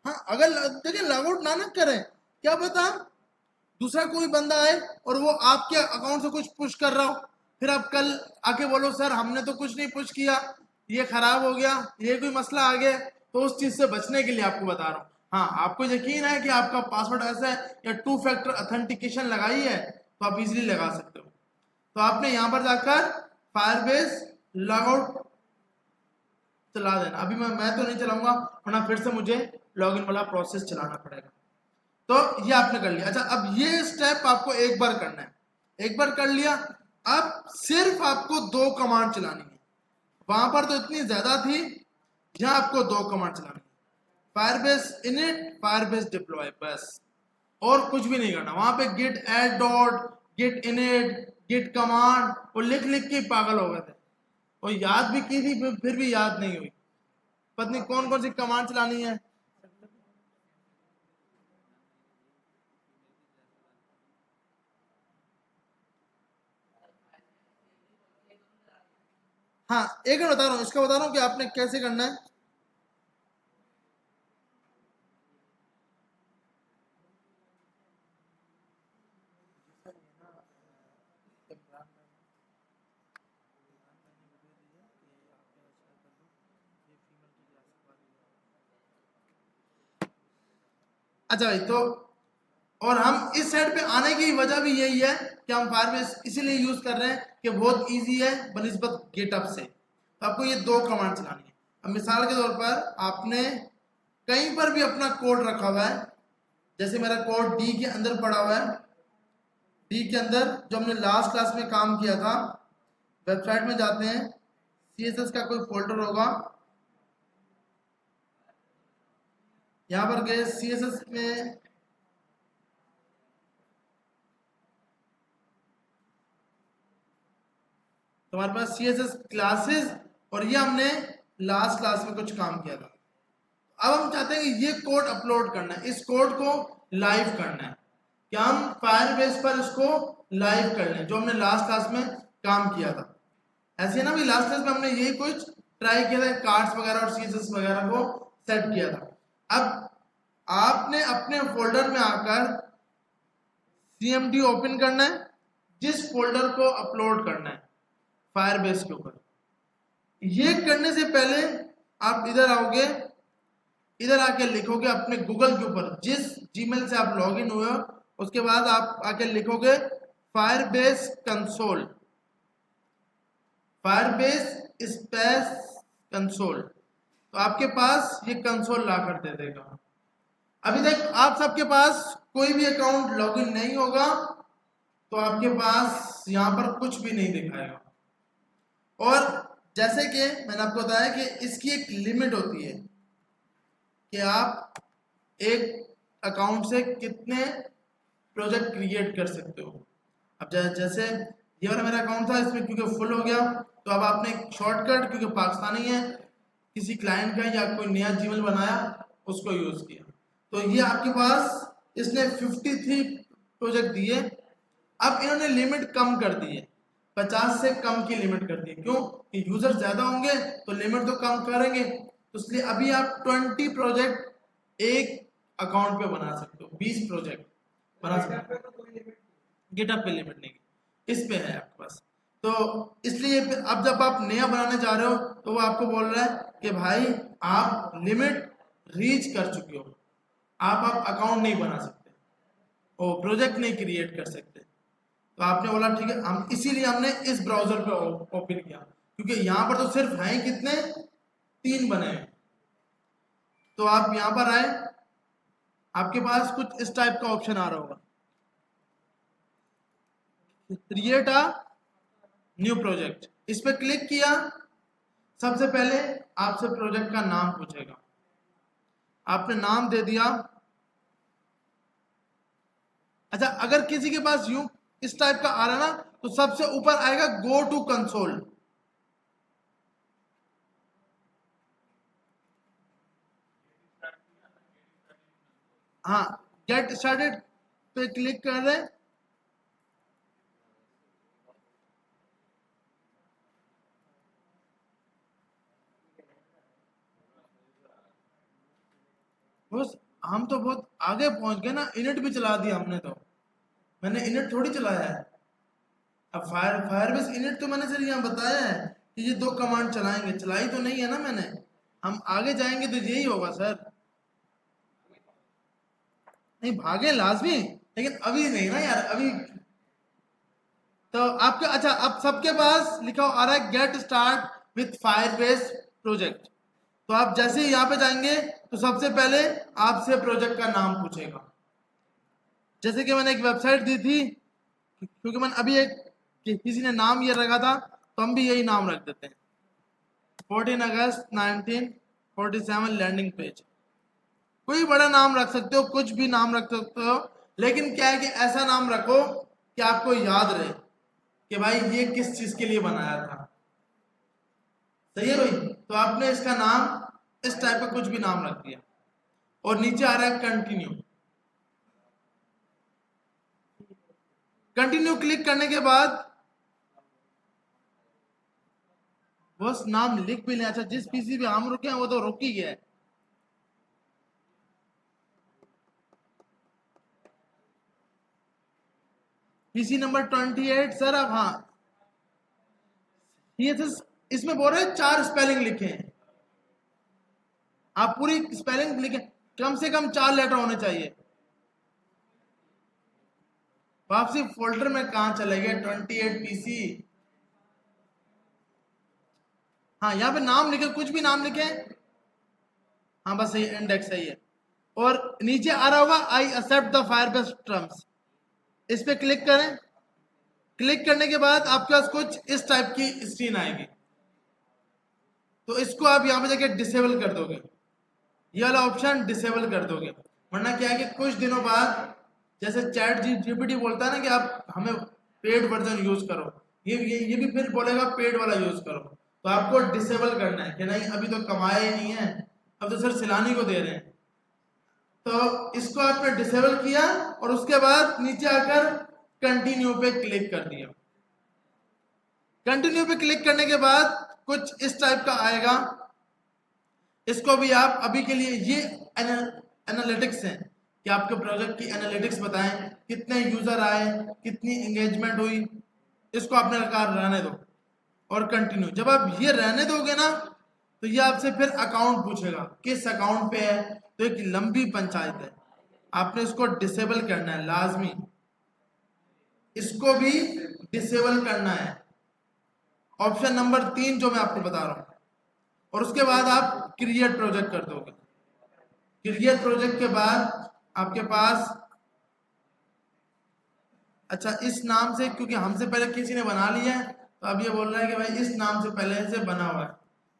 हाँ अगर देखिए लॉगआउट ना करें, क्या पता दूसरा कोई बंदा आए और वो आपके अकाउंट से कुछ पुश कर रहा हो, फिर आप कल आके बोलो सर हमने तो कुछ नहीं पुश किया, ये खराब हो गया, ये कोई मसला आ गया। तो उस चीज से बचने के लिए आपको बता रहा हूँ। हाँ आपको यकीन है कि आपका पासवर्ड ऐसा है या टू फैक्टर ऑथेंटिकेशन लगाई है तो आप इजीली लगा सकते हो। तो आपने यहाँ पर जाकर फायरबेस लॉगआउट चला देना। अभी मैं तो नहीं चलाऊंगा वरना फिर से मुझे लॉगिन वाला प्रोसेस चलाना पड़ेगा। तो ये आपने कर लिया। अच्छा अब ये स्टेप आपको एक बार करना है, एक बार कर लिया, अब सिर्फ आपको दो कमांड चलानी है। वहां पर तो इतनी ज्यादा थी, यहां आपको दो कमांड चलानी है, फायरबेस इनिट, फायरबेस डिप्लॉय, बस और कुछ भी नहीं करना। वहां पे git add dot, git init, git command वो लिख लिख के पागल हो गए थे और याद भी की थी फिर भी याद नहीं हुई, पता नहीं कौन कौन सी कमांड चलानी है। हाँ एक मिनट बता रहा हूँ, इसका बता रहा हूँ कि आपने कैसे करना है। अच्छा भाई तो और हम इस साइड पे आने की वजह भी यही है कि हम फायरबेस इसीलिए यूज कर रहे हैं कि बहुत इजी है बनिस्बत गेटअप से। तो आपको ये दो कमांड चलानी है। अब मिसाल के तौर पर आपने कहीं पर भी अपना कोड रखा हुआ है, जैसे मेरा कोड डी के अंदर पड़ा हुआ है, डी के अंदर जो हमने लास्ट क्लास में काम किया था, वेबसाइट में जाते हैं, सीएसएस का कोई फोल्डर होगा, यहाँ पर गए सीएसएस में, तुम्हारे पास सीएसएस क्लासेस, और ये हमने लास्ट क्लास में कुछ काम किया था। अब हम चाहते हैं कि ये कोड अपलोड करना है, इस कोड को लाइव करना है, कि हम फायरबेस पर इसको लाइव कर लें जो हमने लास्ट क्लास में काम किया था। ऐसे है ना भी लास्ट क्लास में हमने यही कुछ ट्राई किया था, कार्ड्स वगैरह और सीएसएस वगैरह को सेट किया था। अब आपने अपने फोल्डर में आकर CMD ओपन करना है, जिस फोल्डर को अपलोड करना है फायरबेस के ऊपर। ये करने से पहले आप इधर आओगे, इधर आके लिखोगे अपने गूगल के ऊपर जिस जीमेल से आप लॉगिन हुए हो, उसके बाद आप आके लिखोगे Firebase console, Firebase space console, तो आपके पास ये कंसोल ला कर दे देगा। अभी तक आप सबके पास कोई भी अकाउंट लॉगिन नहीं होगा, तो आपके पास यहाँ पर कुछ भी नहीं दिखाएगा। और जैसे कि मैंने आपको बताया कि इसकी एक लिमिट होती है कि आप एक अकाउंट से कितने प्रोजेक्ट क्रिएट कर सकते हो। अब जैसे ये वाला मेरा अकाउंट था, इसमें क्योंकि फुल हो गया, तो अब आपने एक शॉर्टकट, क्योंकि पाकिस्तानी है, किसी क्लाइंट का या कोई नया जीमेल बनाया, उसको यूज किया, तो ये आपके पास इसने 53 प्रोजेक्ट दिए। अब इन्होंने लिमिट कम कर दी है, 50 से कम की लिमिट कर दी है। क्यों? कि यूजर ज्यादा होंगे तो लिमिट तो कम करेंगे, तो इसलिए अभी आप 20 प्रोजेक्ट एक अकाउंट पे बना सकते हो, 20 प्रोजेक्ट बना सकते हो। गिटहब पे लिमिट नहीं, इस पे है आपके पास। तो इसलिए अब जब आप नया बनाने जा रहे हो, तो वो आपको बोल रहा है कि भाई आप लिमिट रीच कर चुके हो, आप अकाउंट नहीं बना सकते, और प्रोजेक्ट नहीं क्रिएट कर सकते। तो आपने बोला ठीक है, हम इसीलिए हमने इस ब्राउजर पे ओपन किया, क्योंकि यहाँ पर तो सिर्फ हैं कितने, 3 बने हैं। तो आप यहाँ पर आए, आपके पास कुछ इस टाइप का ऑप्शन आ रहा होगा, क्रिएट अ न्यू प्रोजेक्ट। इस पे क्लिक किया, सबसे पहले आपसे प्रोजेक्ट का नाम पूछेगा, आपने नाम दे दिया। अच्छा, अगर किसी के पास यूं इस टाइप का आ रहा है ना, तो सबसे ऊपर आएगा गो टू कंसोल। हाँ, गेट स्टार्टेड पे क्लिक कर रहे हैं। बस हम तो बहुत आगे पहुंच गए ना, इनिट भी चला दिया हमने। तो मैंने इनिट थोड़ी चलाया है। अब फायरबेस इनिट तो मैंने सर यहाँ बताया है कि ये 2 कमांड चलाएंगे, चलाई तो नहीं है ना मैंने। हम आगे जाएंगे तो यही होगा सर। नहीं, भागे लाजमी, लेकिन अभी नहीं ना यार, अभी तो आपके। अच्छा, अब सबके पास लिखा आ रहा है get start with Firebase project. तो आप जैसे ही यहाँ पे जाएंगे, तो सबसे पहले आपसे प्रोजेक्ट का नाम पूछेगा। जैसे कि मैंने एक वेबसाइट दी थी, क्योंकि मैंने अभी एक किसी ने नाम ये रखा था, तो हम भी यही नाम रख देते हैं, 14 अगस्त 1947 लैंडिंग पेज। कोई बड़ा नाम रख सकते हो, कुछ भी नाम रख सकते हो, लेकिन क्या है कि ऐसा नाम रखो कि आपको याद रहे कि भाई ये किस चीज के लिए बनाया था। सही है भाई? तो आपने इसका नाम इस टाइप का कुछ भी नाम रख दिया, और नीचे आ रहा है कंटिन्यू। कंटिन्यू क्लिक करने के बाद बस नाम लिख भी लें। अच्छा, जिस पीसी पे हम रुके हैं वो तो रुक ही गया है। PC number 28 sir. अब हाँ, ये तो इसमें बोल रहे हैं 4 स्पेलिंग लिखे हैं, आप पूरी स्पेलिंग लिखे, कम से कम 4 लेटर होने चाहिए। वापसी फोल्डर में कहाँ चले गए 28 पीसी। हाँ, यहाँ पे नाम लिखे, कुछ भी नाम लिखे। हाँ, बस सही, इंडेक्स सही है। और नीचे आ रहा होगा I accept the Firebase terms, इस पे क्लिक करें। क्लिक करने के बाद आपके पास कुछ इस टाइप की स्क्रीन आएगी, तो इसको आप यहाँ पे जाके डिसेबल कर दोगे, ये वाला ऑप्शन डिसेबल कर दोगे। वरना क्या है कि कुछ दिनों बाद जैसे चैट जीपीटी बोलता है ना कि आप हमें पेड वर्जन यूज करो, ये भी फिर बोलेगा पेड वाला यूज करो। तो आपको डिसेबल करना है कि नहीं, अभी तो कमाया ही नहीं है, अब तो सर सिलानी को दे रहे हैं। तो इसको आपने डिसेबल किया, और उसके बाद नीचे आकर कंटिन्यू पे क्लिक कर दिया। कंटिन्यू पे क्लिक करने के बाद कुछ इस टाइप का आएगा। इसको भी आप अभी के लिए ये एनालिटिक्स हैं कि आपके प्रोजेक्ट की एनालिटिक्स बताएं, कितने यूजर आए, कितनी एंगेजमेंट हुई, इसको आपने रखा रहने दो और कंटिन्यू। जब आप ये रहने दोगे ना तो ये आपसे फिर अकाउंट पूछेगा, किस अकाउंट पे है, तो एक लंबी पंचायत है, आपने इसको डिसेबल करना है लाजमी, इसको भी डिसेबल करना है, ऑप्शन नंबर 3 जो मैं आपको बता रहा हूं। और उसके बाद आप क्रिएट प्रोजेक्ट कर दोगे। क्रिएट प्रोजेक्ट के बाद आपके पास, अच्छा इस नाम से, क्योंकि हमसे पहले किसी ने बना लिया है तो अब ये बोल रहा है कि भाई इस नाम से पहले से बना हुआ है।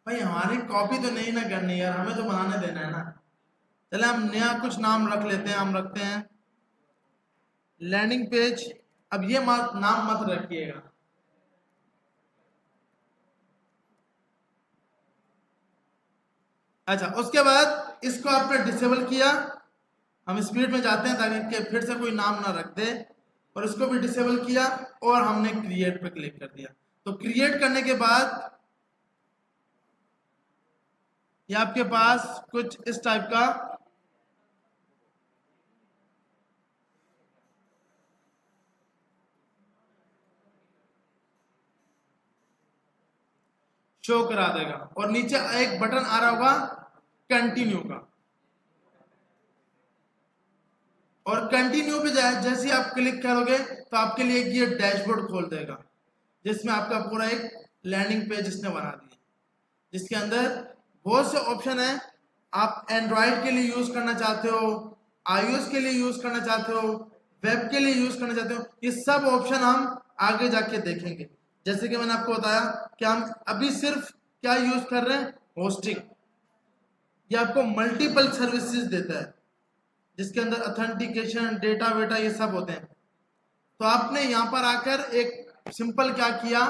भाई हमारी कॉपी तो नहीं ना करनी यार, हमें तो बनाने देना है ना। चले हम नया कुछ नाम रख लेते हैं, हम रखते हैं लैंडिंग पेज। अब ये नाम मत रखिएगा, अच्छा उसके बाद इसको आपने डिसेबल किया। हम स्पीड में जाते हैं ताकि फिर से कोई नाम ना रख दे, और इसको भी डिसेबल किया और हमने क्रिएट पे क्लिक कर दिया। तो क्रिएट करने के बाद ये आपके पास कुछ इस टाइप का शो करा देगा, और नीचे एक बटन आ रहा होगा कंटिन्यू का, और कंटिन्यू पे जैसे ही आप क्लिक करोगे तो आपके लिए ये डैशबोर्ड खोल देगा, जिसमें आपका पूरा एक लैंडिंग पेज इसने बना दिया, जिसके अंदर बहुत से ऑप्शन है। आप एंड्रॉयड के लिए यूज करना चाहते हो, iOS के लिए यूज करना चाहते हो, वेब के लिए यूज करना चाहते हो, ये सब ऑप्शन हम आगे जाके देखेंगे। जैसे कि मैंने आपको बताया कि हम अभी सिर्फ क्या यूज कर रहे हैं, होस्टिंग। ये आपको मल्टीपल सर्विसेज देता है, जिसके अंदर अथेंटिकेशन, डेटा वेटा ये सब होते हैं। तो आपने यहां पर आकर एक सिंपल क्या किया,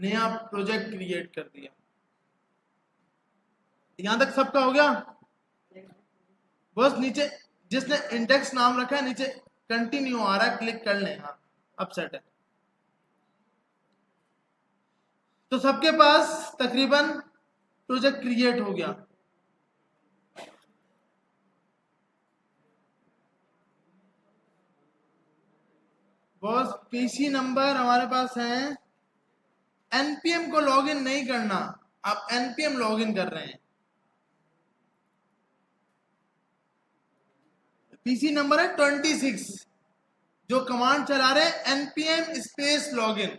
नया प्रोजेक्ट क्रिएट कर दिया। यहां तक सबका हो गया। बस नीचे जिसने इंडेक्स नाम रखा है नीचे कंटिन्यू आ रहा है, क्लिक कर लें, हाँ अब सेट है। तो सबके पास तकरीबन प्रोजेक्ट क्रिएट हो गया। बस पीसी नंबर हमारे पास है, एनपीएम को लॉगिन नहीं करना, आप एनपीएम लॉगिन कर रहे हैं। पीसी नंबर है 26, जो कमांड चला रहे हैं npm space login.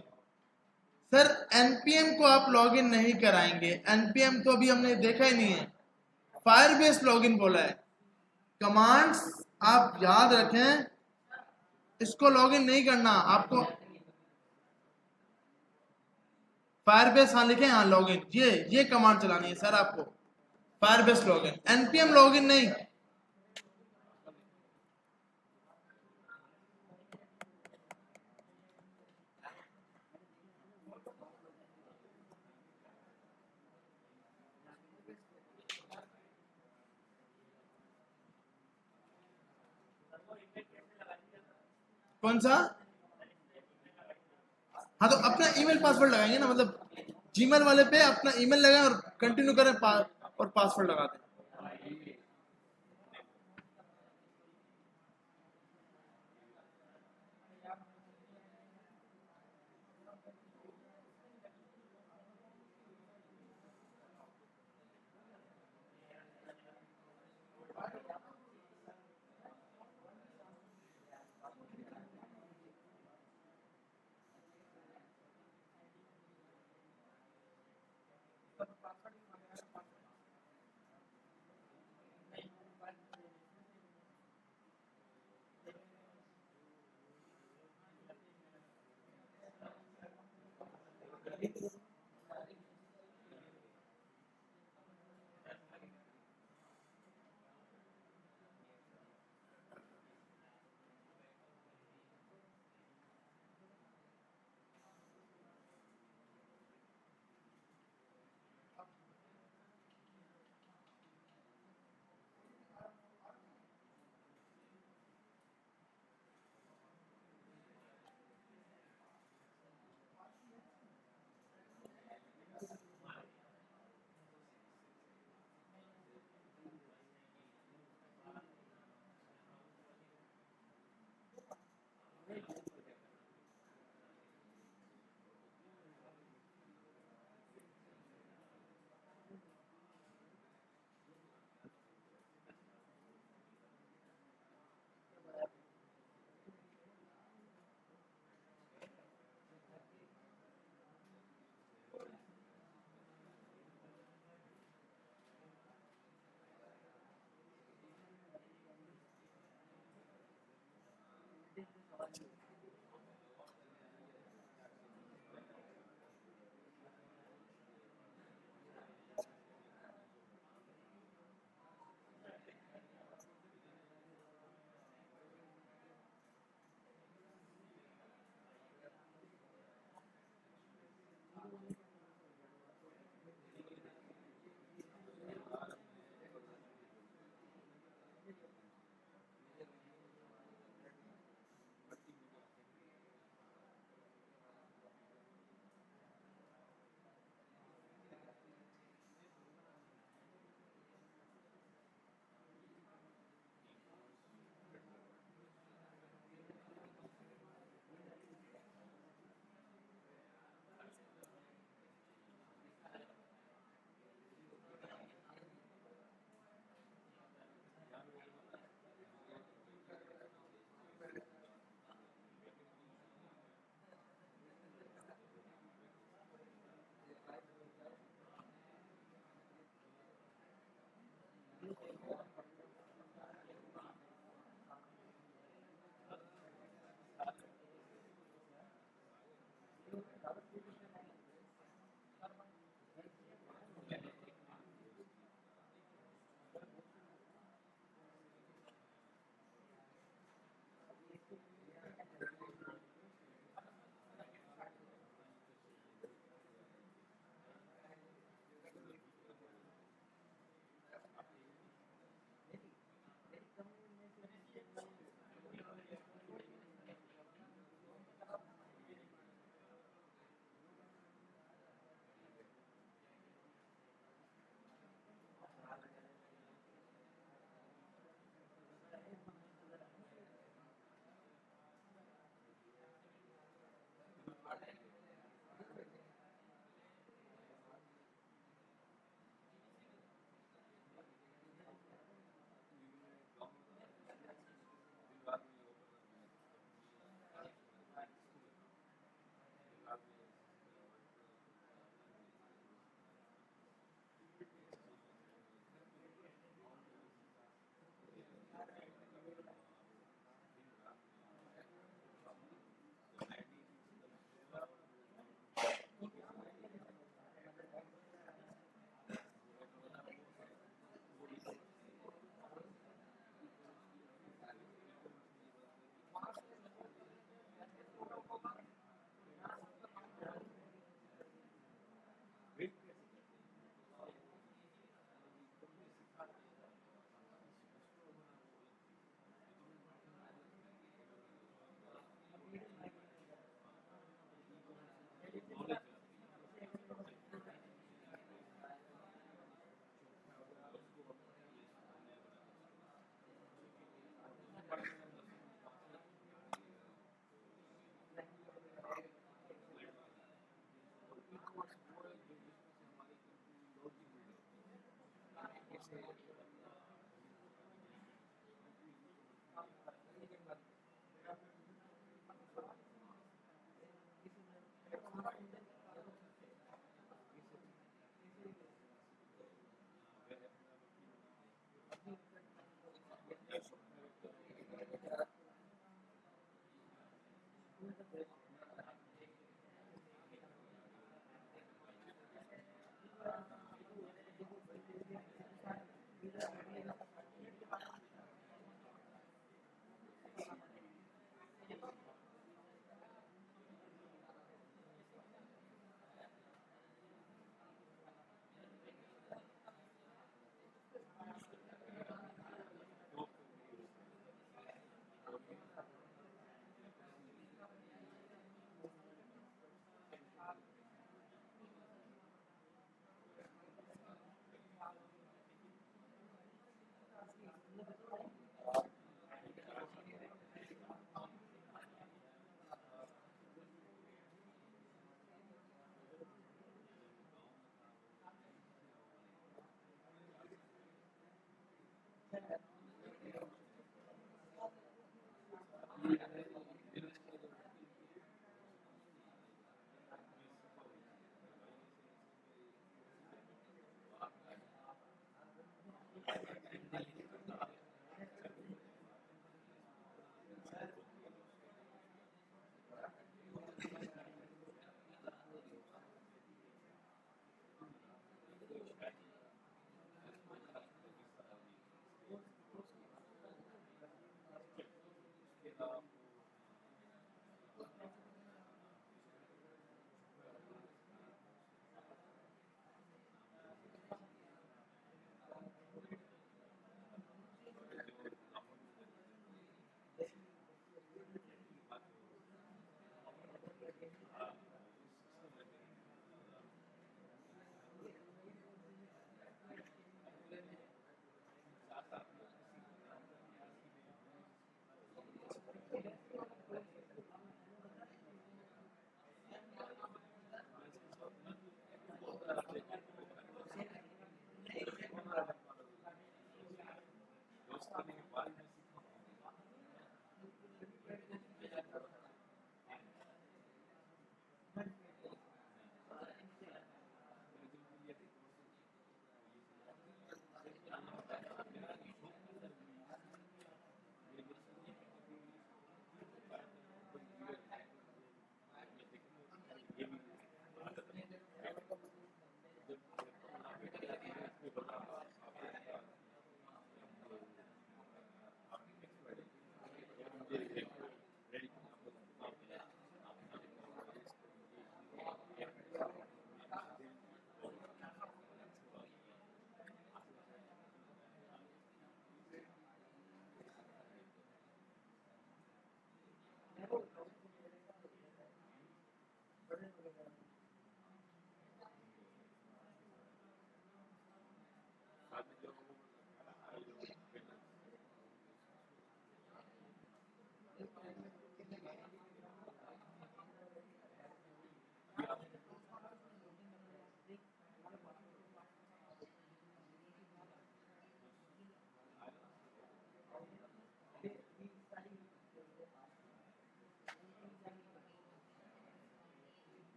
Sir npm को आप लॉगिन नहीं कराएंगे, npm तो अभी हमने देखा ही नहीं है, फायरबेस लॉगिन बोला है। कमांड्स आप याद रखें, इसको लॉगिन नहीं करना आपको। फायरबेस हाँ लिखे, हाँ लॉगिन, ये कमांड चलानी है सर आपको, फायरबेस लॉगिन, npm लॉगिन नहीं। कौन सा? हाँ तो अपना ईमेल पासवर्ड लगाएंगे ना, मतलब जीमेल वाले पे अपना ईमेल लगाएं और कंटिन्यू करें और पासवर्ड लगा दें।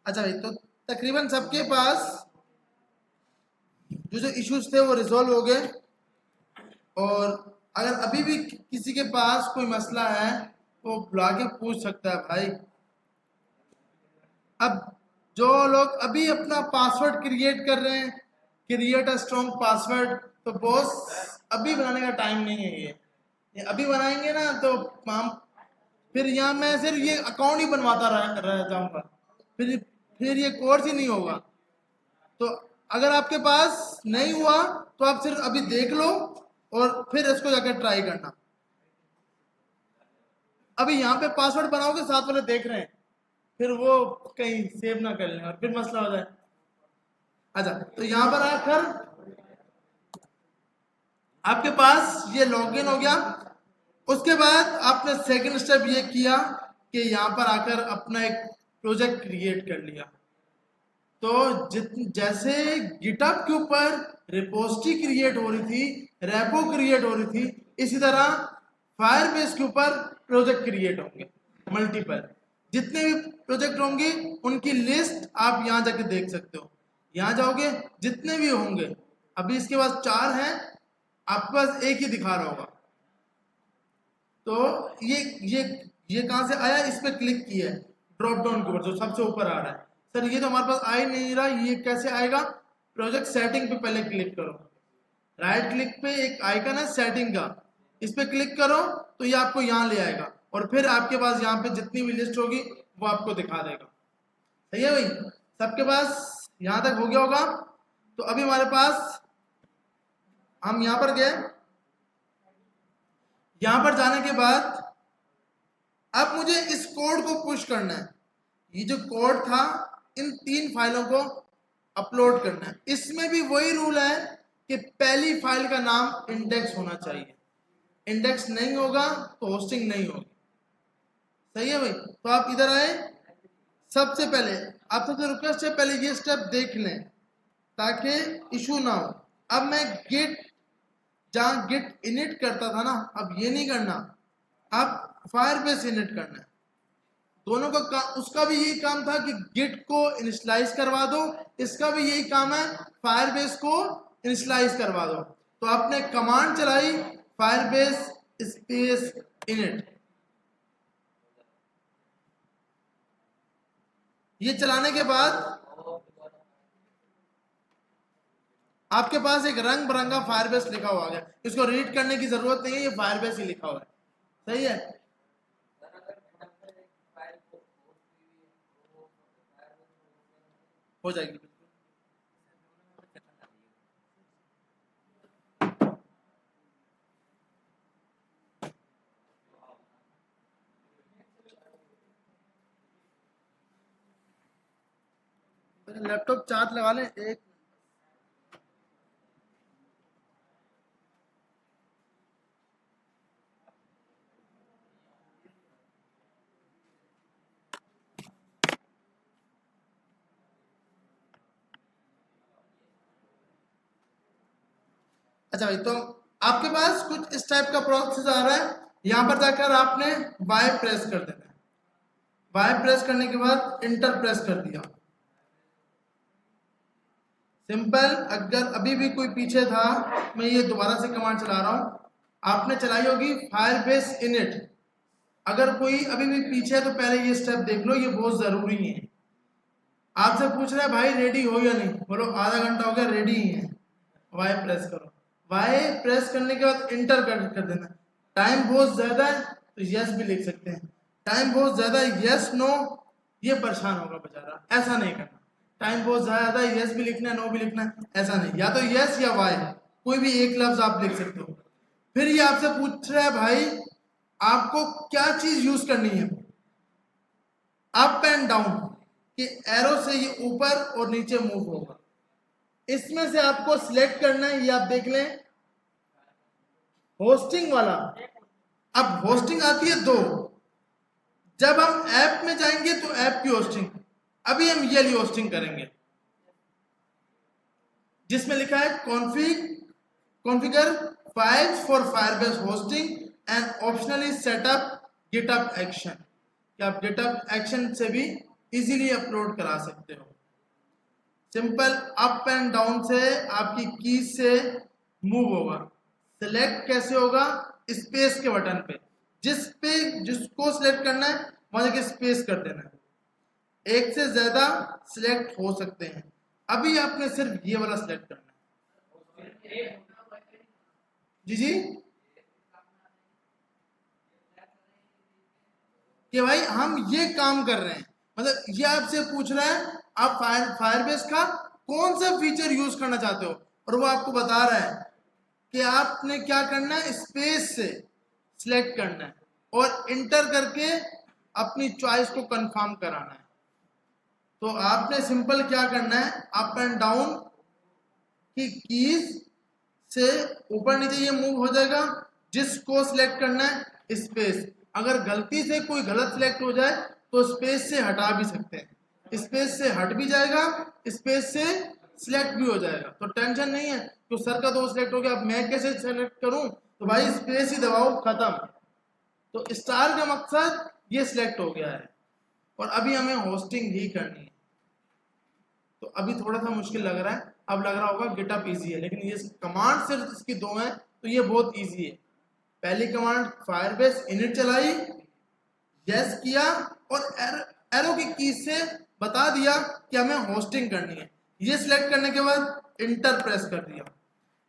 अच्छा भाई, तो तकरीबन सबके पास जो जो इश्यूज थे वो रिजॉल्व हो गए। और अगर अभी भी किसी के पास कोई मसला है तो बुला के पूछ सकता है भाई। अब जो लोग अभी अपना पासवर्ड क्रिएट कर रहे हैं, क्रिएट अ स्ट्रॉन्ग पासवर्ड, तो बॉस अभी बनाने का टाइम नहीं है। ये अभी बनाएंगे ना तो हम फिर यहाँ मैं सिर्फ ये अकाउंट ही बनवाता रह जाऊंगा, फिर ये कोर्स ही नहीं होगा। तो अगर आपके पास नहीं हुआ तो आप सिर्फ अभी देख लो और फिर इसको जाकर ट्राई करना। अभी यहाँ पे पासवर्ड बनाओगे, साथ वाले देख रहे हैं, फिर वो कहीं सेव ना कर लें और फिर मसला हो जाए। अच्छा, तो यहाँ पर आकर आपके पास ये लॉगिन हो गया। उसके बाद आपने सेकंड स्टेप ये किया कि यहाँ पर आकर अपना एक प्रोजेक्ट क्रिएट कर लिया। तो जैसे गिटहब के ऊपर रिपोजिटरी क्रिएट हो रही थी, रेपो क्रिएट हो रही थी, इसी तरह फायरबेस के ऊपर प्रोजेक्ट क्रिएट होंगे मल्टीपल। जितने भी प्रोजेक्ट होंगे उनकी लिस्ट आप यहाँ जाके देख सकते हो। यहाँ जाओगे जितने भी होंगे, अभी इसके पास 4 हैं, आपके पास एक ही दिखा रहा होगा। तो ये कहाँ से आया, इस पर क्लिक किया है ड्रॉप डाउन के ऊपर जो सबसे ऊपर आ रहा है। सर ये तो हमारे पास आ ही नहीं रहा, ये कैसे आएगा? प्रोजेक्ट सेटिंग पे पहले क्लिक करो, राइट क्लिक पे एक आइकन है सेटिंग का, इस पे क्लिक करो तो ये आपको यहाँ ले आएगा और फिर आपके पास यहाँ पे जितनी भी लिस्ट होगी वो आपको दिखा देगा। सही है भाई, सबके पास यहाँ तक हो गया होगा। तो अभी हमारे पास, हम यहाँ पर गए, यहाँ पर जाने के बाद अब मुझे इस कोड को पुश करना है। ये जो कोड था इन 3 फाइलों को अपलोड करना है। इसमें भी वही रूल है कि पहली फाइल का नाम इंडेक्स होना चाहिए, इंडेक्स नहीं होगा तो होस्टिंग नहीं होगी। सही है भाई, तो आप इधर आए, सबसे पहले आप सबसे रिक्वेस्ट है पहले ये स्टेप देख लें ताकि इशू ना हो। अब मैं गिट, जहां गिट इनिट करता था ना, अब ये नहीं करना, अब फायरबेस इनिट करना है। दोनों का उसका भी यही काम था कि गिट को इनिशियलाइज करवा दो, इसका भी यही काम है फायरबेस को इनिशियलाइज करवा दो। तो आपने कमांड चलाई फायरबेस स्पेस इनिट, ये चलाने के बाद आपके पास एक रंग बिरंगा फायरबेस लिखा हुआ गया। इसको रीड करने की जरूरत नहीं है, ये फायरबेस ही लिखा हुआ है। सही है, हो जाएगी। लैपटॉप चार्ज लगा लें एक। अच्छा भाई, तो आपके पास कुछ इस टाइप का प्रोसेस आ रहा है। यहां पर जाकर आपने बाय प्रेस कर देना है। बाय प्रेस करने के बाद इंटर प्रेस कर दिया, सिंपल। अगर अभी भी कोई पीछे था, मैं ये दोबारा से कमांड चला रहा हूं, आपने चलाई होगी फायरबेस इनिट। अगर कोई अभी भी पीछे है तो पहले ये स्टेप देख लो, ये बहुत जरूरी है। आपसे पूछ रहा है भाई रेडी हो या नहीं, बोलो आधा घंटा हो गया, रेडी ही है। वाई प्रेस करो, वाई प्रेस करने के बाद इंटर कर देना। टाइम बहुत ज्यादा है तो यस भी लिख सकते हैं, टाइम बहुत ज्यादा है यस नो, ये परेशान होगा बेचारा, ऐसा नहीं करना। टाइम बहुत ज्यादा है यस भी लिखना है नो भी लिखना है, ऐसा नहीं, या तो यस या वाई, कोई भी एक लफ्ज आप लिख सकते हो। फिर ये आपसे पूछ रहा है भाई आपको क्या चीज यूज करनी है, अप एंड डाउन कि एरो से ये ऊपर और नीचे मूव होगा। इसमें से आपको सिलेक्ट करना है, ये आप देख लें होस्टिंग वाला। अब होस्टिंग आती है 2, जब हम ऐप में जाएंगे तो ऐप की होस्टिंग, अभी हम ये वाली होस्टिंग करेंगे जिसमें लिखा है configure files for Firebase hosting and optionally setup GitHub action, कि आप गिटहब एक्शन से भी इजीली अपलोड करा सकते हो। सिंपल अप एंड डाउन से आपकी की से मूव होगा। सिलेक्ट कैसे होगा, स्पेस के बटन पे, जिसको सिलेक्ट करना है वहां जाके स्पेस कर देना है। एक से ज्यादा सिलेक्ट हो सकते हैं, अभी आपने सिर्फ ये वाला सिलेक्ट करना है। जी कि भाई हम ये काम कर रहे हैं, मतलब ये आपसे पूछ रहा है आप फायरबेस का कौन सा फीचर यूज करना चाहते हो, और वो आपको बता रहा है कि आपने क्या करना है, स्पेस से सिलेक्ट करना है और इंटर करके अपनी चॉइस को कंफर्म कराना है। तो आपने सिंपल क्या करना है, अप एंड डाउन की कीज से ऊपर नीचे ये मूव हो जाएगा। जिसको सिलेक्ट करना है स्पेस, अगर गलती से कोई गलत सिलेक्ट हो जाए तो स्पेस से हटा भी सकते हैं। स्पेस से हट भी जाएगा, स्पेस से सिलेक्ट भी हो जाएगा, तो टेंशन नहीं है। तो सर का तो सिलेक्ट हो गया, अब मैं कैसे सिलेक्ट करूं? तो भाई स्पेस ही दबाओ, खत्म। तो स्टार का मकसद ये सिलेक्ट हो गया है, और अभी हमें होस्टिंग ही करनी है। तो अभी थोड़ा सा मुश्किल लग रहा है, अब लग रहा होगा गिटअप इजी है, लेकिन ये कमांड सिर्फ इसकी दो हैं, तो ये बहुत इजी है। पहली कमांड फायरबेस इनिट चलाई, यस किया, और एरो की की से बता दिया कि हमें होस्टिंग करनी है। ये सिलेक्ट करने के बाद इंटर प्रेस कर दिया।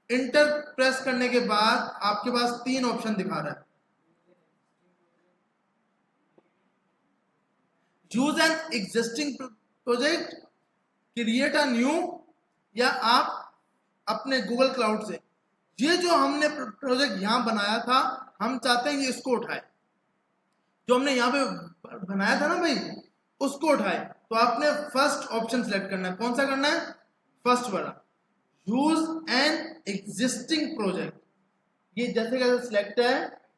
इंटर प्रेस करने के बाद आपके पास तीन ऑप्शन दिखा रहा है, use an existing project, create a new, या आप अपने गूगल क्लाउड से ये जो हमने प्रोजेक्ट यहां बनाया था, हम चाहते हैं कि इसको उठाए, जो हमने यहाँ पे बनाया था ना भाई, उसको उठाए। तो आपने फर्स्ट ऑप्शन सेलेक्ट करना है। कौन सा करना है? फर्स्ट वाला, यूज एन एग्जिस्टिंग प्रोजेक्ट। ये जैसे का सिलेक्ट है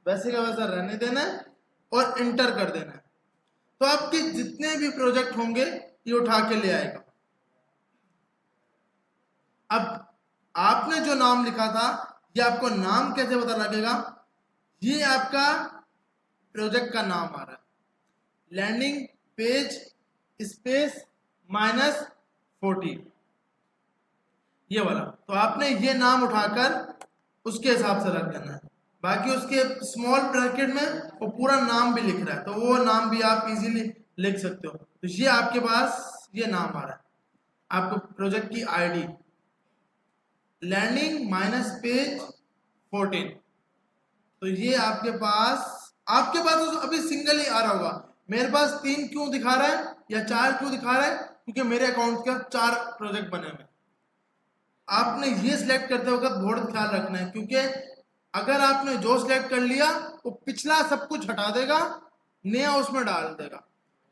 वैसे का वैसा रहने देना है और इंटर कर देना है। तो आपके जितने भी प्रोजेक्ट होंगे ये उठा के ले आएगा। अब आपने जो नाम लिखा था, ये आपको नाम कैसे पता लगेगा? ये आपका प्रोजेक्ट का नाम आ रहा है, लैंडिंग पेज स्पेस -40, ये वाला। तो आपने ये नाम उठाकर उसके हिसाब से रख देना है। बाकी उसके स्मॉल ब्रैकेट में वो पूरा नाम भी लिख रहा है, तो वो नाम भी आप इजीली लिख सकते हो। तो ये आपके पास ये नाम आ रहा है, आपको प्रोजेक्ट की आईडी लैंडिंग -पेज 14। तो ये आपके पास तो अभी सिंगल ही आ रहा होगा। मेरे पास 3 क्यों दिखा रहा है या 4 क्यों दिखा रहा है? क्योंकि मेरे अकाउंट का 4 प्रोजेक्ट बने हुए। आपने ये सिलेक्ट करते वक्त बहुत ख्याल रखना है, क्योंकि अगर आपने जो सिलेक्ट कर लिया वो पिछला सब कुछ हटा देगा, नया उसमें डाल देगा।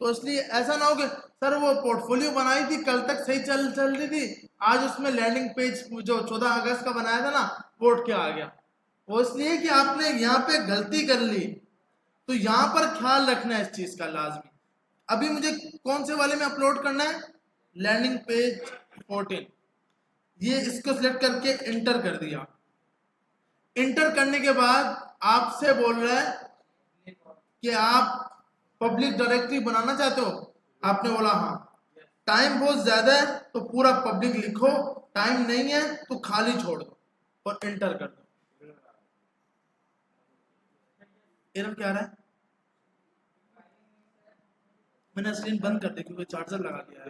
तो इसलिए ऐसा ना हो कि सर वो पोर्टफोलियो बनाई थी कल तक सही चल रही थी, आज उसमें लैंडिंग पेज जो 14 अगस्त का बनाया था ना वो उठ के आ गया। वो इसलिए कि आपने यहाँ पे गलती कर ली, तो यहाँ पर ख्याल रखना है इस चीज का लाजमी। अभी मुझे कौन से वाले में अपलोड करना है? Landing page 14। ये इसको सिलेक्ट करके इंटर कर दिया। इंटर करने के बाद आपसे बोल रहा है कि आप पब्लिक डायरेक्टरी बनाना चाहते हो? आपने बोला हाँ। टाइम बहुत ज्यादा है तो पूरा पब्लिक लिखो, टाइम नहीं है तो खाली छोड़ दो और इंटर कर दो। एरर क्या आ रहा है? मैंने स्क्रीन बंद कर दी क्योंकि चार्जर लगा दिया है।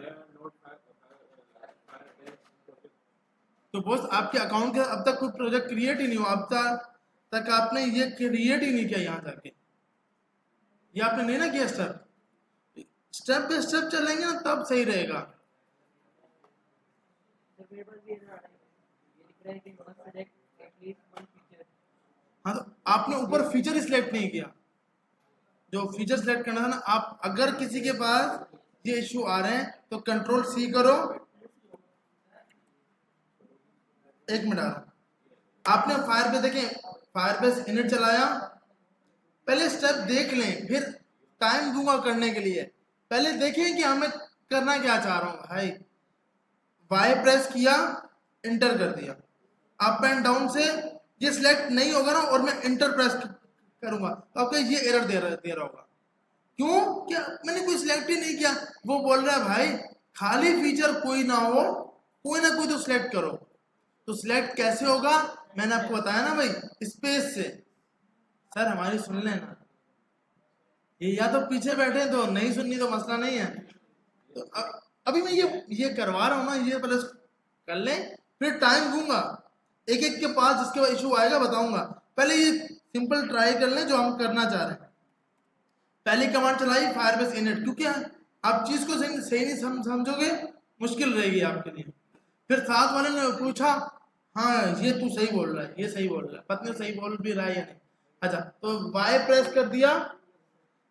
तो बॉस आपके अकाउंट का अब तक कोई प्रोजेक्ट क्रिएट ही नहीं हुआ, अब तक आपने ये क्रिएट ही नहीं किया। यहाँ जाके ये आपने नहीं ना किया। स्टेप बाय स्टेप चलेंगे ना तब सही रहेगा। हाँ, तो आपने ऊपर फीचर सिलेक्ट नहीं किया। जो फीचर सिलेक्ट करना था ना, आप अगर किसी के पास ये इश्यू आ रहे हैं तो कंट्रोल C करो। एक मिनट आ रहा। आपने फायरबेस देखें, फायरबेस इनिट चलाया, पहले स्टेप देख लें, फिर टाइम दूंगा करने के लिए। पहले देखें कि हमें करना क्या चाह रहा हूँ भाई। वाई प्रेस किया, इंटर कर दिया। अप एंड डाउन से ये सिलेक्ट नहीं होगा ना और मैं इंटर प्रेस करूंगा तो आपको ये एरर दे रहा होगा। क्यों? क्या मैंने कोई सिलेक्ट ही नहीं किया। वो बोल रहा है भाई खाली फीचर कोई ना हो, कोई ना कोई तो सिलेक्ट करो। तो सिलेक्ट कैसे होगा? मैंने आपको बताया ना भाई, स्पेस से। सर हमारी सुन लेना, ये या तो पीछे बैठे तो नहीं सुननी तो मसला नहीं है। तो अभी मैं ये करवा रहा हूँ ना, ये पहले कर लें, फिर टाइम दूंगा। एक एक के पास जिसके बाद इशू आएगा बताऊंगा। पहले ये सिंपल ट्राई कर लें जो हम करना चाह रहे हैं। पहली कमांड चलाई फायरबेस इनिट, क्योंकि आप चीज को सही नहीं समझोगे मुश्किल रहेगी आपके लिए। फिर साथ वाले ने पूछा हाँ ये तू सही बोल रहा है, ये सही बोल रहा है, पत्नी सही बोल भी रहा है या नहीं। अच्छा, तो वाई प्रेस कर दिया।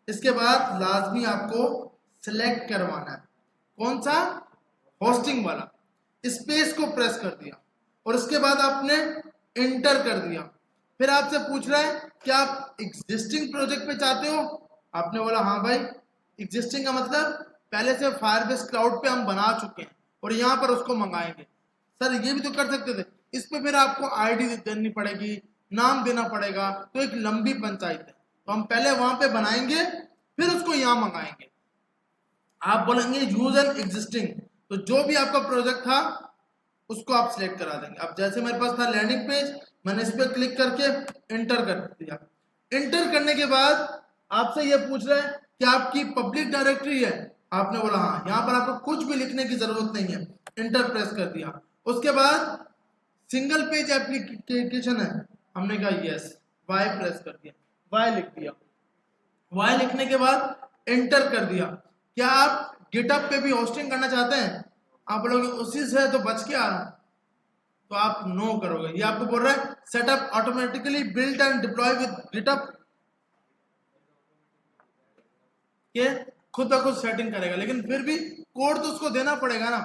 इसके बाद लाजमी आपको सिलेक्ट करवाना है कौन सा? होस्टिंग वाला। स्पेस को प्रेस कर दिया और उसके बाद आपने इंटर कर दिया। फिर आपसे पूछ रहा है कि आप एग्जिस्टिंग प्रोजेक्ट पे चाहते हो? आपने बोला हाँ भाई। एग्जिस्टिंग का मतलब पहले से फायरबेस क्लाउड पे हम बना चुके हैं और यहाँ पर उसको मंगाएंगे। सर ये भी तो कर सकते थे, इस पे फिर आपको आईडी देनी पड़ेगी, नाम देना पड़ेगा, तो एक लंबी पंचायत है। तो हम पहले वहां पे बनाएंगे फिर उसको यहाँ मंगाएंगे। आप बोलेंगे यूज एन एग्जिस्टिंग, तो जो भी आपका प्रोजेक्ट था उसको आप सिलेक्ट करा देंगे। अब जैसे मेरे पास था लैंडिंग पेज, मैंने इस पर क्लिक करके एंटर कर दिया। एंटर करने के बाद आपसे ये पूछ रहा है कि आपकी पब्लिक डायरेक्टरी है, आपने बोला हाँ। यहाँ पर आपको कुछ भी लिखने की जरूरत नहीं है, एंटर प्रेस कर दिया। उसके बाद सिंगल पेज एप्लीकेशन है, हमने कहा यस, वाई प्रेस कर दिया, वाई लिख दिया। वाई लिखने के बाद एंटर कर दिया। क्या आप गिटअप पे भी होस्टिंग करना चाहते हैं? आप बोलोगे उसी से तो बच के आ रहा हूं, तो आप नो करोगे। ये आपको बोल रहा है setup automatically build and deploy with GitHub, ये खुद ब खुद सेटिंग करेगा, लेकिन फिर भी कोड तो उसको देना पड़ेगा ना।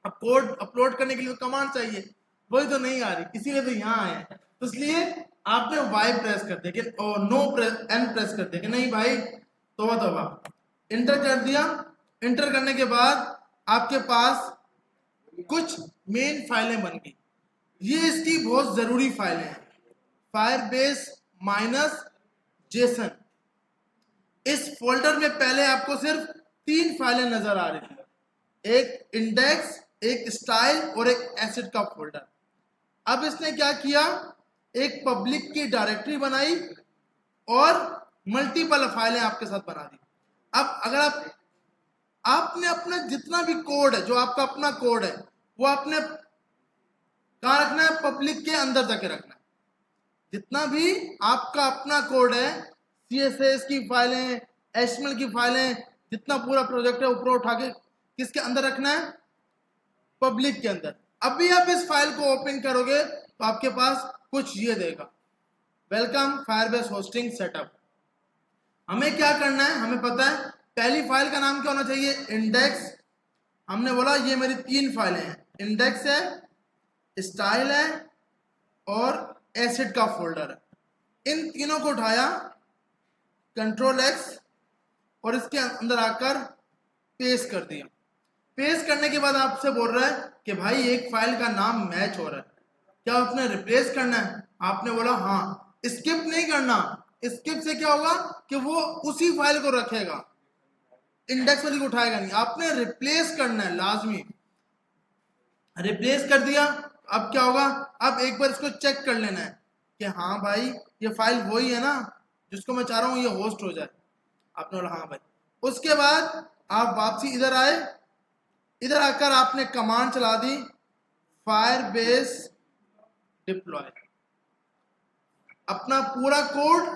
अब कोड अपलोड करने के लिए कमांड चाहिए, वही तो नहीं आ रही, इसीलिए तो यहाँ आए हैं। तो इसलिए आपने वाई प्रेस कर दिया कि और नो प्रेस, एन प्रेस कर दिया कि नहीं भाई तोबा तोबा। इंटर कर दिया। इंटर करने के बाद आपके पास कुछ मेन फाइलें बन गई। ये इसकी बहुत जरूरी फाइलें हैं, फायरबेस माइनस जेसन। इस फोल्डर में पहले आपको सिर्फ 3 फाइलें नजर आ रही थी, एक इंडेक्स, एक स्टाइल और एक एसिड का फोल्डर। अब इसने क्या किया, एक पब्लिक की डायरेक्टरी बनाई और मल्टीपल फाइलें आपके साथ बना दी। अब अगर आपने अपना जितना भी कोड है, जो आपका अपना कोड है, वो आपने कहाँ रखना है, पब्लिक के अंदर जाके रखना है। जितना भी आपका अपना कोड है, CSS की फाइलें, HTML की फाइलें, जितना पूरा प्रोजेक्ट है ऊपर उठा के किसके अंदर रखना है, पब्लिक के अंदर। अभी आप इस फाइल को ओपन करोगे तो आपके पास कुछ ये देगा, वेलकम फायरबेस होस्टिंग सेटअप। हमें क्या करना है, हमें पता है पहली फाइल का नाम क्या होना चाहिए, इंडेक्स। हमने बोला ये मेरी 3 फाइलें हैं, इंडेक्स है, स्टाइल है और एसिड का फोल्डर है। इन तीनों को उठाया, Ctrl+X और इसके अंदर आकर पेस्ट कर दिया। पेस्ट करने के बाद आपसे बोल रहा है कि भाई एक फाइल का नाम मैच हो रहा है, क्या आपने रिप्लेस करना है? आपने बोला हाँ। स्किप नहीं करना, स्किप से क्या होगा कि वो उसी फाइल को रखेगा, इंडेक्स वाली को उठाएगा नहीं। आपने रिप्लेस करना है लाजमी। रिप्लेस कर दिया। अब क्या होगा, अब एक बार इसको चेक कर लेना है कि हाँ भाई ये फाइल वही है ना जिसको मैं चाह रहा हूँ ये होस्ट हो जाए। आपने बोला हाँ भाई। उसके बाद आप वापसी इधर आए, इधर आकर आपने कमांड चला दी फायरबेस डिप्लॉय। अपना पूरा कोड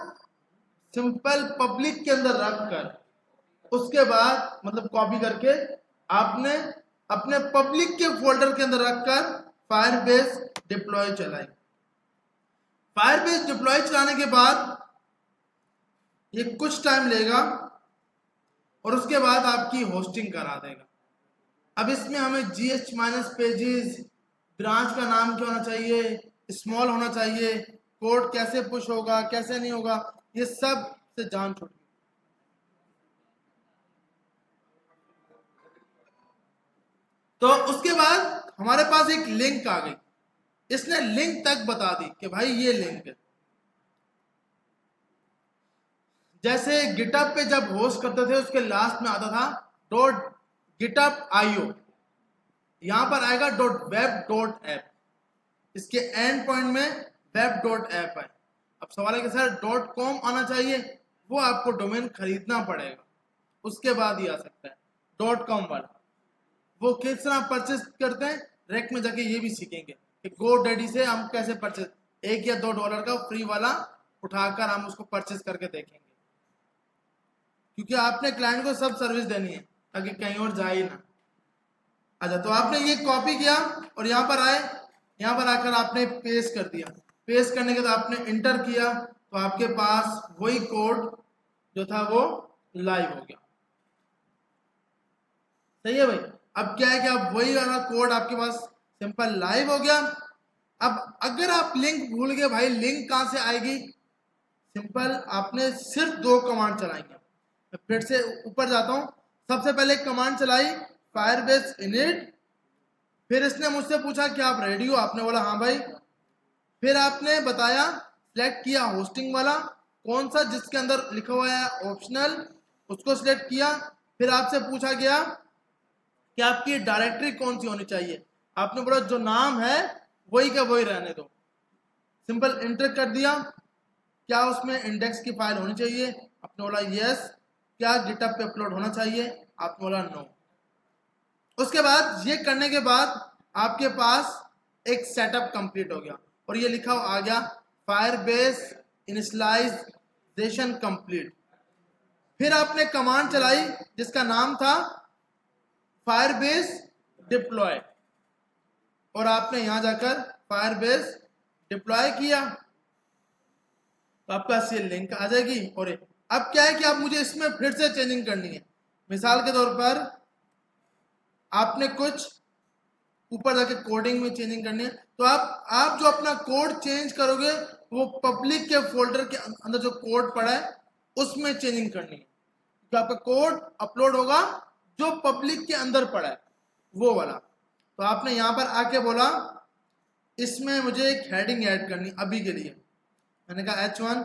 सिंपल पब्लिक के अंदर रखकर, उसके बाद मतलब कॉपी करके आपने अपने पब्लिक के फोल्डर के अंदर रखकर फायरबेस डिप्लॉय चलाई। फायरबेस डिप्लॉय चलाने के बाद ये कुछ टाइम लेगा और उसके बाद आपकी होस्टिंग करा देगा। अब इसमें हमें GH-पेजेस, ब्रांच का नाम क्या होना चाहिए, स्मॉल होना चाहिए, कोड कैसे पुश होगा कैसे नहीं होगा, ये सब से जान छूट गई। तो उसके बाद हमारे पास एक लिंक आ गई, इसने लिंक तक बता दी कि भाई ये लिंक है। जैसे गिटअप पे जब होस्ट करते थे उसके लास्ट में आता था .github.io, यहां पर आएगा .web.app, इसके एंड पॉइंट में web.app है। अब सवाल है कि सर .com आना चाहिए, वो आपको डोमेन खरीदना पड़ेगा, उसके बाद ही आ सकता है। .com वाला वो किस तरह परचेस करते हैं, रेक में जाके ये भी सीखेंगे कि GoDaddy से हम कैसे परचेस, $1 या $2 का फ्री वाला उठाकर हम उसको परचेस करके देखेंगे, क्योंकि आपने क्लाइंट को सब सर्विस देनी है ताकि कहीं और जाए ना। अच्छा, तो आपने ये कॉपी किया और यहाँ पर आए, यहाँ पर आकर आपने पेस्ट कर दिया। पेस्ट करने के बाद आपने इंटर किया तो आपके पास वही कोड जो था वो लाइव हो गया। सही है भाई। अब क्या है कि अब वही वाला कोड आपके पास सिंपल लाइव हो गया। अब अगर आप लिंक भूल गए, भाई लिंक कहां से आएगी, सिंपल आपने सिर्फ 2 कमांड चलाएंगे। मैं फिर से ऊपर जाता हूं, सबसे पहले कमांड चलाई फायरबेस इनिट, फिर इसने मुझसे पूछा कि आप रेडी हो, आपने बोला हाँ भाई। फिर आपने बताया, सिलेक्ट किया होस्टिंग वाला, कौन सा जिसके अंदर लिखा हुआ है ऑप्शनल, उसको सिलेक्ट किया। फिर आपसे पूछा गया कि आपकी डायरेक्टरी कौन सी होनी चाहिए, आपने बोला जो नाम है वही का वही रहने दो, सिंपल इंटर कर दिया। क्या उसमें इंडेक्स की फाइल होनी चाहिए, आपने बोला यस। क्या गिटहब पे अपलोड होना चाहिए, आपने बोला नो। उसके बाद ये करने के बाद आपके पास एक सेटअप कंप्लीट हो गया और ये लिखा आ गया फायरबेस इनिशियलाइजेशन कंप्लीट। फिर आपने कमांड चलाई जिसका नाम था फायरबेस डिप्लॉय और आपने यहां जाकर फायरबेस डिप्लॉय किया तो आपका ये लिंक आ जाएगी। और अब क्या है कि आप मुझे इसमें फिर से चेंजिंग करनी है। मिसाल के तौर पर आपने कुछ ऊपर जाके कोडिंग में चेंजिंग करनी है, तो आप जो अपना कोड चेंज करोगे वो पब्लिक के फोल्डर के अंदर जो कोड पड़ा है उसमें चेंजिंग करनी है। तो आपका कोड अपलोड होगा जो पब्लिक के अंदर पड़ा है वो वाला। तो आपने यहां पर आके बोला इसमें मुझे एक हेडिंग ऐड करनी अभी के लिए, मैंने कहा H1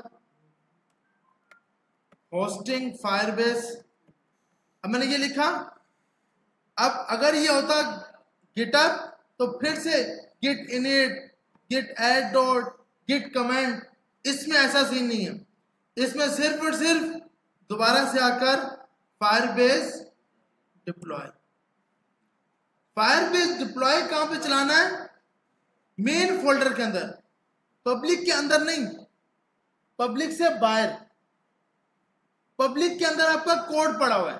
होस्टिंग फायरबेस। अब मैंने ये लिखा। अब अगर ये होता गिटअप तो फिर से git init, git add dot, git comment, इसमें ऐसा सीन नहीं है। इसमें सिर्फ और सिर्फ दोबारा से आकर फायरबेस डिप्लॉय। फायरबेस डिप्लॉय कहां पे चलाना है, मेन फोल्डर के अंदर, पब्लिक के अंदर नहीं, पब्लिक से बाहर। पब्लिक के अंदर आपका कोड पड़ा हुआ है,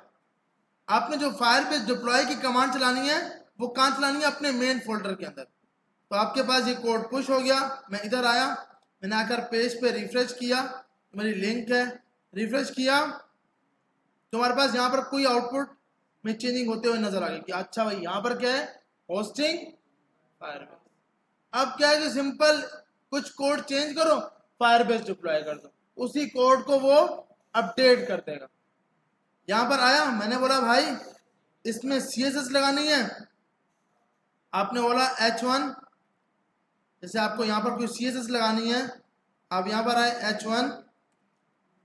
आपने जो फायरबेस डिप्लॉय की कमांड चलानी है वो कहां चलानी है, अपने मेन फोल्डर के अंदर। तो आपके पास ये कोड पुश हो गया। मैं इधर आया, मैंने आकर पेज पे रिफ्रेश किया, मेरी लिंक है, रिफ्रेश किया तो हमारे पास यहाँ पर कोई आउटपुट में चेंजिंग होते हुए नजर आ गई कि अच्छा भाई यहाँ पर क्या है, होस्टिंग फायरबेस। अब क्या है कि सिंपल कुछ कोड चेंज करो, फायरबेस डिप्लॉय कर दो, उसी कोड को वो अपडेट कर देगा। यहां पर आया, मैंने बोला भाई इसमें CSS लगानी है, आपने बोला H1, जैसे आपको यहां पर कोई CSS लगानी है, आप यहां पर आए H1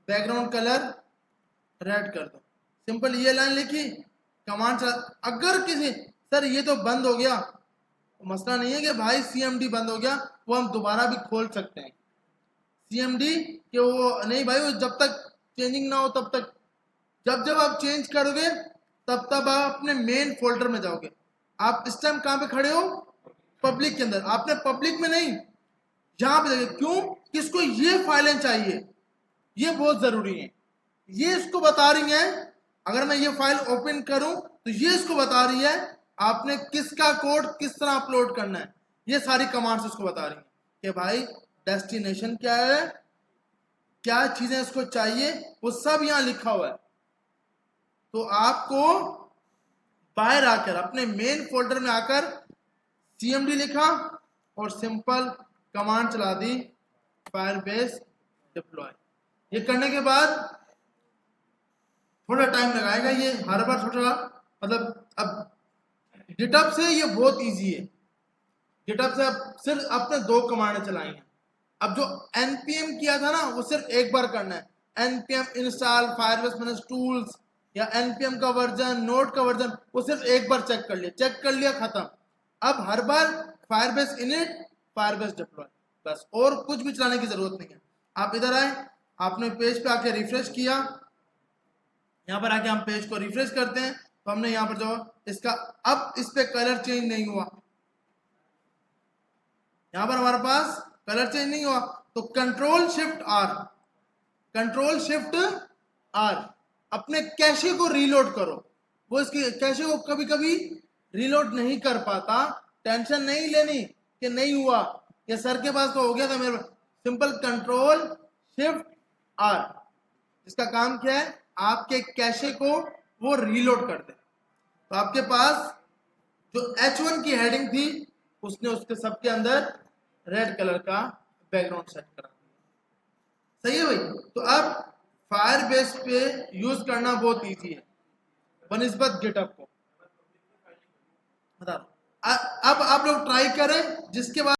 बैकग्राउंड कलर रेड कर दो, सिंपल ये लाइन लिखी, कमांड। अगर किसी सर ये तो बंद हो गया, तो मसला नहीं है कि भाई CMD बंद हो गया, वो हम दोबारा भी खोल सकते हैं। CMD के वो नहीं भाई, वो जब तक चेंजिंग ना हो तब तक, जब आप चेंज करोगे तब आप अपने मेन फोल्डर में जाओगे। आप इस टाइम कहां पे खड़े हो, पब्लिक के अंदर, आपने पब्लिक में नहीं यहां पे जाइए। क्यों, किसको ये फाइलें चाहिए, ये बहुत जरूरी है, ये इसको बता रही है। अगर मैं ये फाइल ओपन करूं तो ये इसको बता रही है आपने किसका कोड किस तरह अपलोड करना है, ये सारी कमांड्स इसको बता रही है कि भाई डेस्टिनेशन क्या है, क्या चीजें इसको चाहिए, वो सब यहां लिखा हुआ है। तो आपको बाहर आकर अपने मेन फोल्डर में आकर CMD लिखा और सिंपल कमांड चला दी फायरबेस डिप्लॉय। ये करने के बाद थोड़ा टाइम लगाएगा, ये हर बार थोड़ा मतलब, अब गिटहब से ये बहुत इजी है। गिटहब से अब सिर्फ आपने 2 कमांडें चलाई हैं। अब जो npm किया था ना वो सिर्फ एक बार करना है, npm install Firebase manage tools या npm का वर्जन, नोड का वर्जन, वो सिर्फ एक बार चेक कर लिया खत्म। अब हर बार फायरबेस इनिट फायरबेस डिप्लॉय, बस और कुछ भी चलाने की जरूरत नहीं है। आप इधर आए, आपने पेज पे आके रिफ्रेश किया, यहां पर आके हम पेज को रिफ्रेश करते हैं तो हमने यहां पर जो इसका, अब इस पे कलर चेंज नहीं हुआ, यहां पर हमारे पास कलर चेंज नहीं हुआ, तो कंट्रोल शिफ्ट आर अपने कैशे को रीलोड करो। वो इसके कैशे को कभी कभी रीलोड नहीं कर पाता, टेंशन नहीं लेनी कि नहीं हुआ, ये सर के पास तो हो गया था मेरे, सिंपल कंट्रोल शिफ्ट आर, इसका काम क्या है, आपके कैशे को वो रीलोड कर दे। तो आपके पास जो H1 की हेडिंग थी उसने उसके सबके अंदर रेड कलर का बैकग्राउंड सेट करा, सही है भाई। तो अब फायरबेस पे यूज करना बहुत इजी है। बनिस्बत गिटहब को। बता अब आप लोग ट्राई करें, जिसके बाद